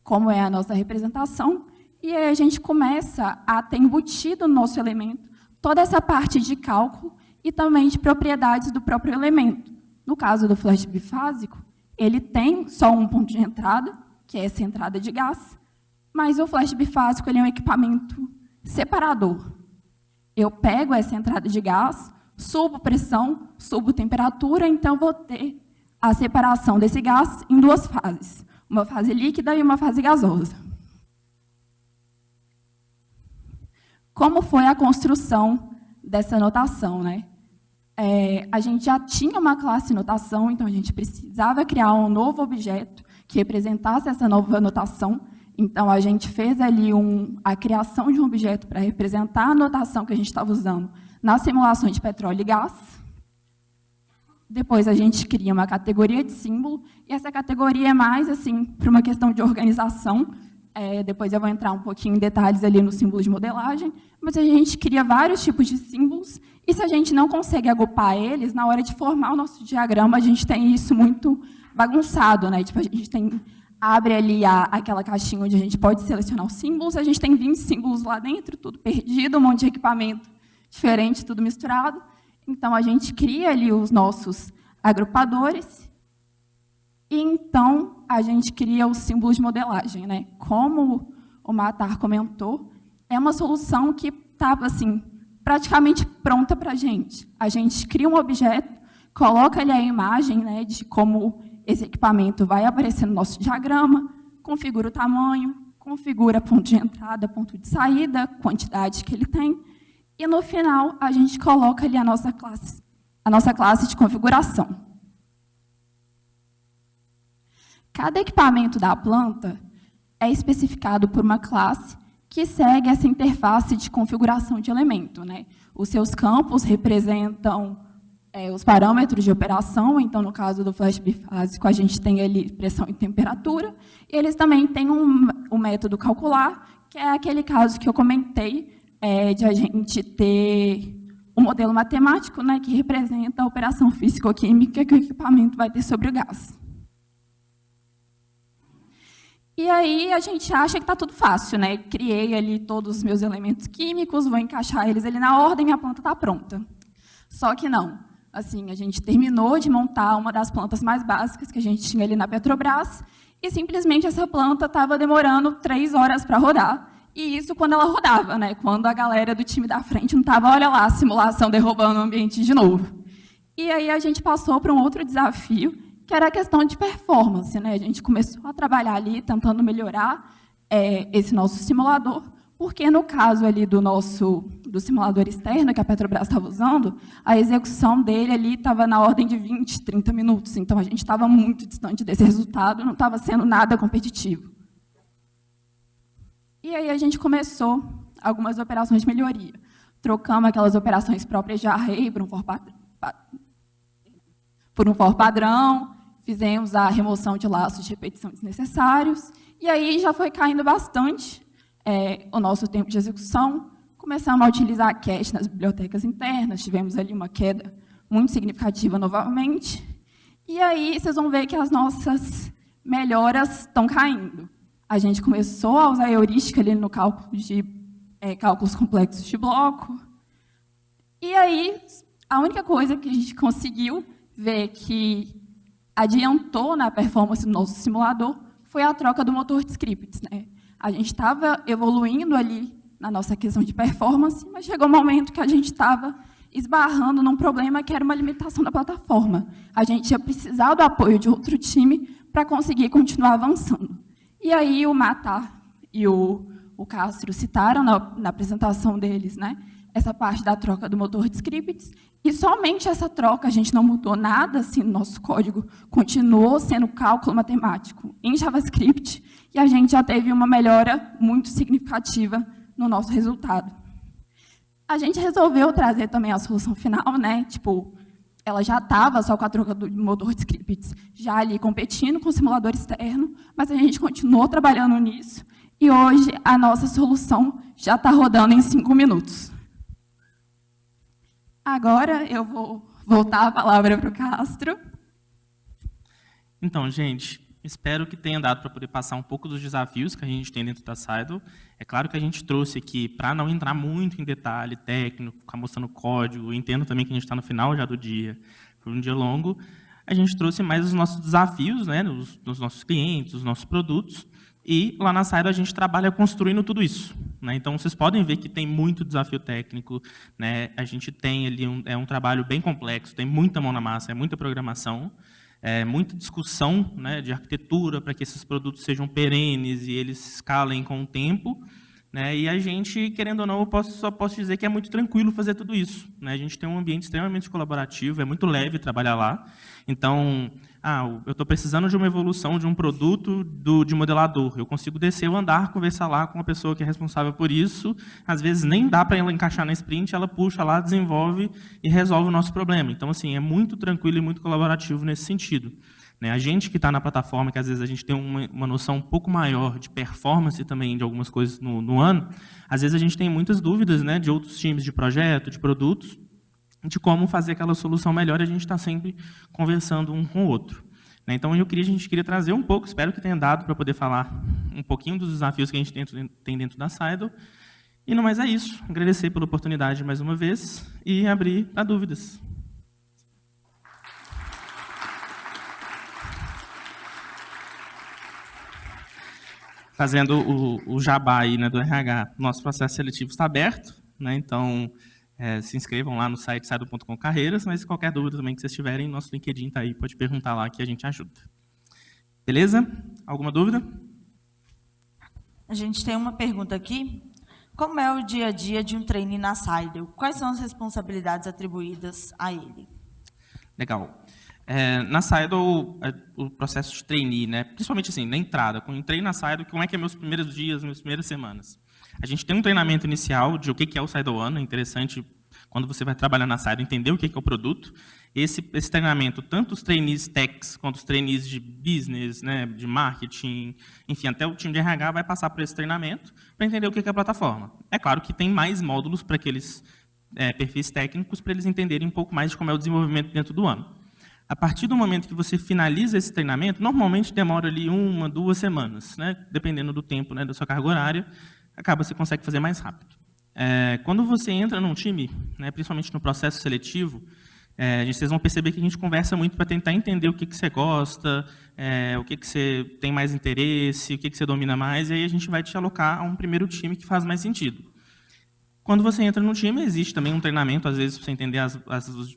C: como é a nossa representação, e aí a gente começa a ter embutido no nosso elemento toda essa parte de cálculo e também de propriedades do próprio elemento. No caso do flash bifásico, ele tem só um ponto de entrada, que é essa entrada de gás, mas o flash bifásico ele é um equipamento separador. Eu pego essa entrada de gás, subo pressão, subo temperatura, então vou ter a separação desse gás em 2 fases, uma fase líquida e uma fase gasosa. Como foi a construção dessa notação, né? A gente já tinha uma classe notação, então a gente precisava criar um novo objeto que representasse essa nova notação. Então, a gente fez ali a criação de um objeto para representar a notação que a gente estava usando nas simulações de petróleo e gás. Depois, a gente cria uma categoria de símbolo, e essa categoria é mais assim, para uma questão de organização. Depois eu vou entrar um pouquinho em detalhes ali no símbolo de modelagem, mas a gente cria vários tipos de símbolos, e se a gente não consegue agrupar eles, na hora de formar o nosso diagrama, a gente tem isso muito bagunçado, né? Tipo, a gente abre ali aquela caixinha onde a gente pode selecionar os símbolos, a gente tem 20 símbolos lá dentro, tudo perdido, um monte de equipamento diferente, tudo misturado. Então, a gente cria ali os nossos agrupadores, e então a gente cria os símbolos de modelagem, né? Como o Matar comentou, é uma solução que estava assim, praticamente pronta para a gente. A gente cria um objeto, coloca ali a imagem, né, de como esse equipamento vai aparecer no nosso diagrama, configura o tamanho, configura ponto de entrada, ponto de saída, quantidade que ele tem, e no final a gente coloca ali a nossa classe de configuração. Cada equipamento da planta é especificado por uma classe que segue essa interface de configuração de elemento, né? Os seus campos representam os parâmetros de operação, então, no caso do flash bifásico, a gente tem ali pressão e temperatura, e eles também têm um método calcular, que é aquele caso que eu comentei, de a gente ter um modelo matemático, né, que representa a operação físico-química que o equipamento vai ter sobre o gás. E aí a gente acha que está tudo fácil, né? Criei ali todos os meus elementos químicos, vou encaixar eles ali na ordem e a planta está pronta. Só que não. Assim, a gente terminou de montar uma das plantas mais básicas que a gente tinha ali na Petrobras e simplesmente essa planta estava demorando 3 horas para rodar. E isso quando ela rodava, né? Quando a galera do time da frente não estava, olha lá, a simulação derrubando o ambiente de novo. E aí a gente passou para um outro desafio, que era a questão de performance, né? A gente começou a trabalhar ali, tentando melhorar esse nosso simulador, porque no caso ali do simulador externo que a Petrobras estava usando, a execução dele ali estava na ordem de 20, 30 minutos. Então, a gente estava muito distante desse resultado, não estava sendo nada competitivo. E aí a gente começou algumas operações de melhoria. Trocamos aquelas operações próprias de array por um for padrão, fizemos a remoção de laços de repetição desnecessários, e aí já foi caindo bastante o nosso tempo de execução. Começamos a utilizar a cache nas bibliotecas internas, tivemos ali uma queda muito significativa novamente, e aí vocês vão ver que as nossas melhoras estão caindo. A gente começou a usar a heurística ali no cálculo de cálculos complexos de bloco. E aí, a única coisa que a gente conseguiu ver que adiantou na performance do nosso simulador foi a troca do motor de scripts, né? A gente estava evoluindo ali na nossa questão de performance, mas chegou um momento que a gente estava esbarrando num problema que era uma limitação da plataforma. A gente ia precisar do apoio de outro time para conseguir continuar avançando. E aí o Matar e o Castro citaram na apresentação deles, né, essa parte da troca do motor de scripts, e somente essa troca, a gente não mudou nada assim, no nosso código, continuou sendo cálculo matemático em JavaScript, e a gente já teve uma melhora muito significativa no nosso resultado. A gente resolveu trazer também a solução final, né? Tipo, ela já estava só com a troca do motor de scripts, já ali competindo com o simulador externo, mas a gente continuou trabalhando nisso, e hoje a nossa solução já está rodando em 5 minutos. Agora eu vou voltar a palavra para o Castro.
A: Então, gente, espero que tenha dado para poder passar um pouco dos desafios que a gente tem dentro da Seidl. É claro que a gente trouxe aqui, para não entrar muito em detalhe técnico, ficar mostrando código, entendo também que a gente está no final já do dia, foi um dia longo, a gente trouxe mais os nossos desafios, né, dos nossos clientes, dos nossos produtos, e lá na Seidl a gente trabalha construindo tudo isso, né? Então, vocês podem ver que tem muito desafio técnico, né? A gente tem ali um trabalho bem complexo, tem muita mão na massa, é muita programação, muita discussão, né, de arquitetura para que esses produtos sejam perenes e eles escalem com o tempo, né? E a gente, querendo ou não, só posso dizer que é muito tranquilo fazer tudo isso, né? A gente tem um ambiente extremamente colaborativo, é muito leve trabalhar lá. Então, eu estou precisando de uma evolução de um produto de modelador. Eu consigo descer o andar, conversar lá com a pessoa que é responsável por isso. Às vezes nem dá para ela encaixar na sprint, ela puxa lá, desenvolve e resolve o nosso problema. Então, assim, é muito tranquilo e muito colaborativo nesse sentido. Né? A gente que está na plataforma, que às vezes a gente tem uma noção um pouco maior de performance também de algumas coisas no ano, às vezes a gente tem muitas dúvidas, né, de outros times de projeto, de produtos, de como fazer aquela solução melhor, e a gente está sempre conversando um com o outro. Né? Então, a gente queria trazer um pouco, espero que tenha dado para poder falar um pouquinho dos desafios que a gente tem dentro da Seidl. E no mais é isso. Agradecer pela oportunidade mais uma vez e abrir para dúvidas. Fazendo o jabá aí, né, do RH, nosso processo seletivo está aberto, né, então se inscrevam lá no site seidl.com/carreiras, mas qualquer dúvida também que vocês tiverem, nosso LinkedIn está aí, pode perguntar lá que a gente ajuda. Beleza? Alguma dúvida?
D: A gente tem uma pergunta aqui. Como é o dia a dia de um trainee na Seidl? Quais são as responsabilidades atribuídas a ele? Legal.
A: Na Seidl, o processo de trainee, né, principalmente assim, na entrada, quando entrei na Seidl, como é que é meus primeiros dias, minhas primeiras semanas? A gente tem um treinamento inicial de o que é o Seidl One, é interessante, quando você vai trabalhar na Seidl, entender o que é o produto. Esse treinamento, tanto os trainees techs, quanto os trainees de business, né, de marketing, enfim, até o time de RH vai passar por esse treinamento para entender o que é a plataforma. É claro que tem mais módulos para aqueles perfis técnicos, para eles entenderem um pouco mais de como é o desenvolvimento dentro do ano. A partir do momento que você finaliza esse treinamento, normalmente demora ali 1, 2 semanas, né? Dependendo do tempo, né, da sua carga horária, você consegue fazer mais rápido. Quando você entra num time, né, principalmente no processo seletivo, vocês vão perceber que a gente conversa muito para tentar entender o que você gosta, o que você tem mais interesse, o que você domina mais, e aí a gente vai te alocar a um primeiro time que faz mais sentido. Quando você entra no time, existe também um treinamento, às vezes, para você entender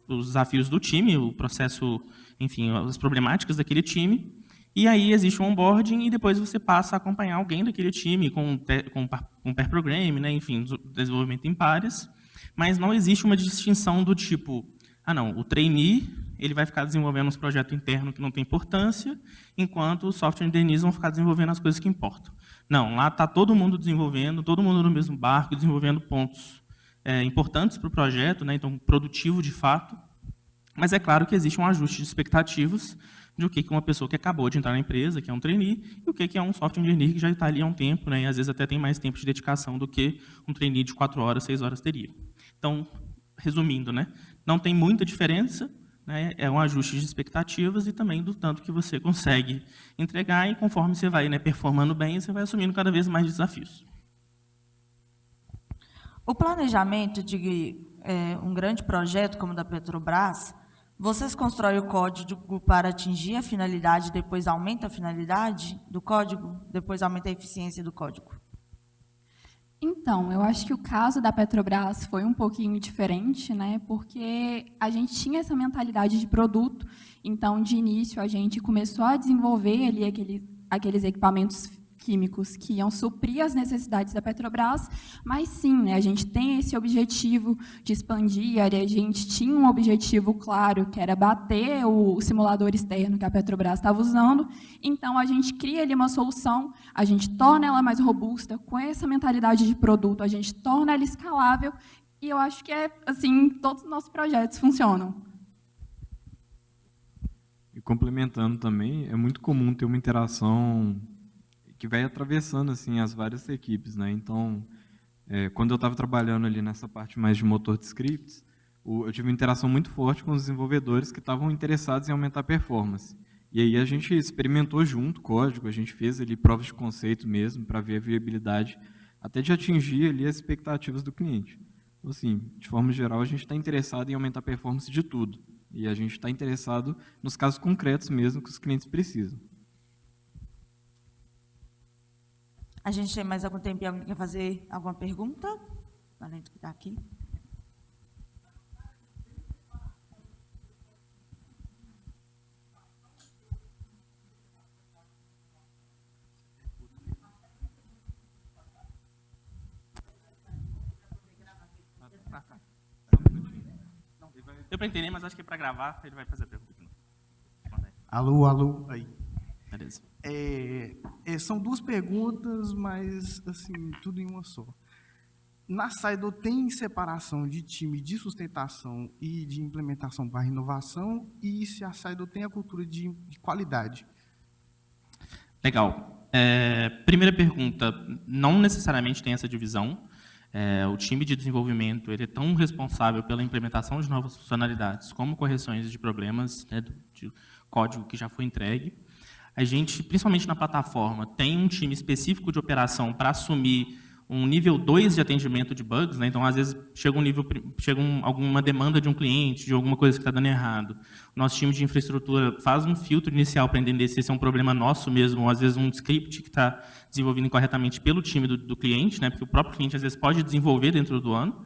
A: os desafios do time, o processo, enfim, as problemáticas daquele time. E aí existe um onboarding e depois você passa a acompanhar alguém daquele time com pair programming, né, enfim, desenvolvimento em pares. Mas não existe uma distinção do tipo, não, o trainee ele vai ficar desenvolvendo uns projetos internos que não tem importância, enquanto os software engineers vão ficar desenvolvendo as coisas que importam. Não, lá está todo mundo desenvolvendo, todo mundo no mesmo barco, desenvolvendo pontos importantes para o projeto, né, então produtivo de fato, mas é claro que existe um ajuste de expectativas de o que uma pessoa que acabou de entrar na empresa, que é um trainee, e o que é um software engineer que já está ali há um tempo, né, e às vezes até tem mais tempo de dedicação do que um trainee de 4 horas, 6 horas teria. Então, resumindo, né, não tem muita diferença, né, é um ajuste de expectativas e também do tanto que você consegue entregar, e conforme você vai, né, performando bem, você vai assumindo cada vez mais desafios.
D: O planejamento de um grande projeto como o da Petrobras, vocês constroem o código para atingir a finalidade, depois aumenta a finalidade do código, depois aumenta a eficiência do código?
C: Então, eu acho que o caso da Petrobras foi um pouquinho diferente, né? Porque a gente tinha essa mentalidade de produto, então, de início, a gente começou a desenvolver ali aqueles equipamentos químicos que iam suprir as necessidades da Petrobras, mas sim, né, a gente tem esse objetivo de expandir, a gente tinha um objetivo claro, que era bater o simulador externo que a Petrobras estava usando, então a gente cria ali uma solução, a gente torna ela mais robusta, com essa mentalidade de produto, a gente torna ela escalável, e eu acho que assim, todos os nossos projetos funcionam.
B: E complementando também, é muito comum ter uma interação que vai atravessando assim as várias equipes, né? Então, quando eu estava trabalhando ali nessa parte mais de motor de scripts, eu tive uma interação muito forte com os desenvolvedores que estavam interessados em aumentar a performance. E aí a gente experimentou junto o código, a gente fez ali provas de conceito mesmo para ver a viabilidade, até de atingir ali as expectativas do cliente. Então, assim, de forma geral, a gente está interessado em aumentar a performance de tudo. E a gente está interessado nos casos concretos mesmo que os clientes precisam.
D: A gente tem mais algum tempo e alguém quer fazer alguma pergunta? Além do que está aqui.
A: Deu para entender, mas acho que é para gravar, ele vai fazer a pergunta.
E: Alô, alô, aí.
A: Beleza.
E: São duas perguntas, mas assim, tudo em uma só. Na Saidor tem separação de time de sustentação e de implementação para inovação, e se a Saidor tem a cultura de qualidade?
A: Legal. Primeira pergunta, não necessariamente tem essa divisão. O time de desenvolvimento ele é tão responsável pela implementação de novas funcionalidades como correções de problemas, né, de código que já foi entregue. A gente, principalmente na plataforma, tem um time específico de operação para assumir um nível 2 de atendimento de bugs, né? Então, às vezes, chega alguma demanda de um cliente, de alguma coisa que está dando errado. O nosso time de infraestrutura faz um filtro inicial para entender se esse é um problema nosso mesmo, ou às vezes um script que está desenvolvido incorretamente pelo time do cliente, né? Porque o próprio cliente, às vezes, pode desenvolver dentro do ano,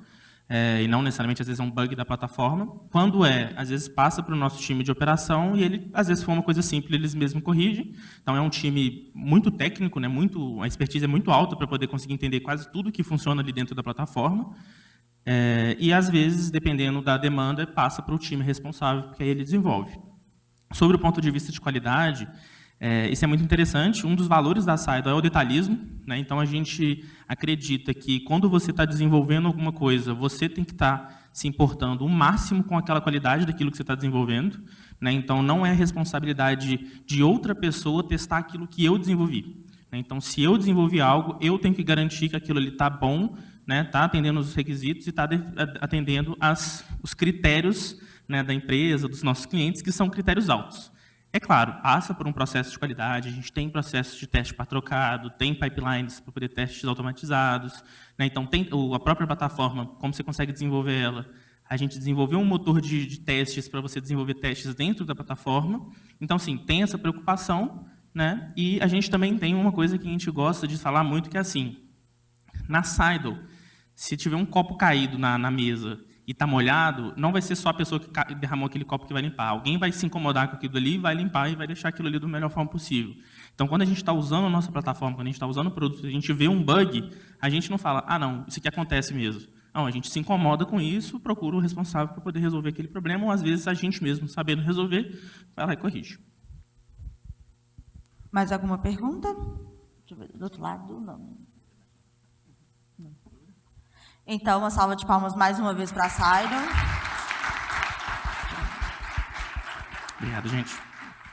A: e não necessariamente, às vezes, é um bug da plataforma. Quando às vezes, passa para o nosso time de operação e ele, às vezes, for uma coisa simples, eles mesmos corrigem. Então, é um time muito técnico, né, a expertise é muito alta para poder conseguir entender quase tudo que funciona ali dentro da plataforma. E, às vezes, dependendo da demanda, passa para o time responsável, porque aí ele desenvolve. Sobre o ponto de vista de qualidade, isso é muito interessante. Um dos valores da Saidor é o detalhismo, né? Então, a gente acredita que, quando você está desenvolvendo alguma coisa, você tem que estar se importando o máximo com aquela qualidade daquilo que você está desenvolvendo, né? Então, não é responsabilidade de outra pessoa testar aquilo que eu desenvolvi, né? Então, se eu desenvolvi algo, eu tenho que garantir que aquilo ali está bom, né? Está atendendo os requisitos e está atendendo os critérios, né, da empresa, dos nossos clientes, que são critérios altos. É claro, passa por um processo de qualidade, a gente tem processos de teste para trocado, tem pipelines para poder testes automatizados, né? Então, tem a própria plataforma, como você consegue desenvolver ela, a gente desenvolveu um motor de testes para você desenvolver testes dentro da plataforma. Então, sim, tem essa preocupação, né? E a gente também tem uma coisa que a gente gosta de falar muito, que é assim, na Saidor, se tiver um copo caído na mesa e está molhado, não vai ser só a pessoa que derramou aquele copo que vai limpar. Alguém vai se incomodar com aquilo ali, vai limpar e vai deixar aquilo ali da melhor forma possível. Então, quando a gente está usando a nossa plataforma, quando a gente está usando o produto, a gente vê um bug, a gente não fala, não, isso aqui acontece mesmo. Não, a gente se incomoda com isso, procura o responsável para poder resolver aquele problema, ou às vezes a gente mesmo, sabendo resolver, vai lá e corrige.
D: Mais alguma pergunta? Deixa eu ver, do outro lado, não. Então, uma salva de palmas mais uma vez para a Saidor.
A: Obrigado, gente.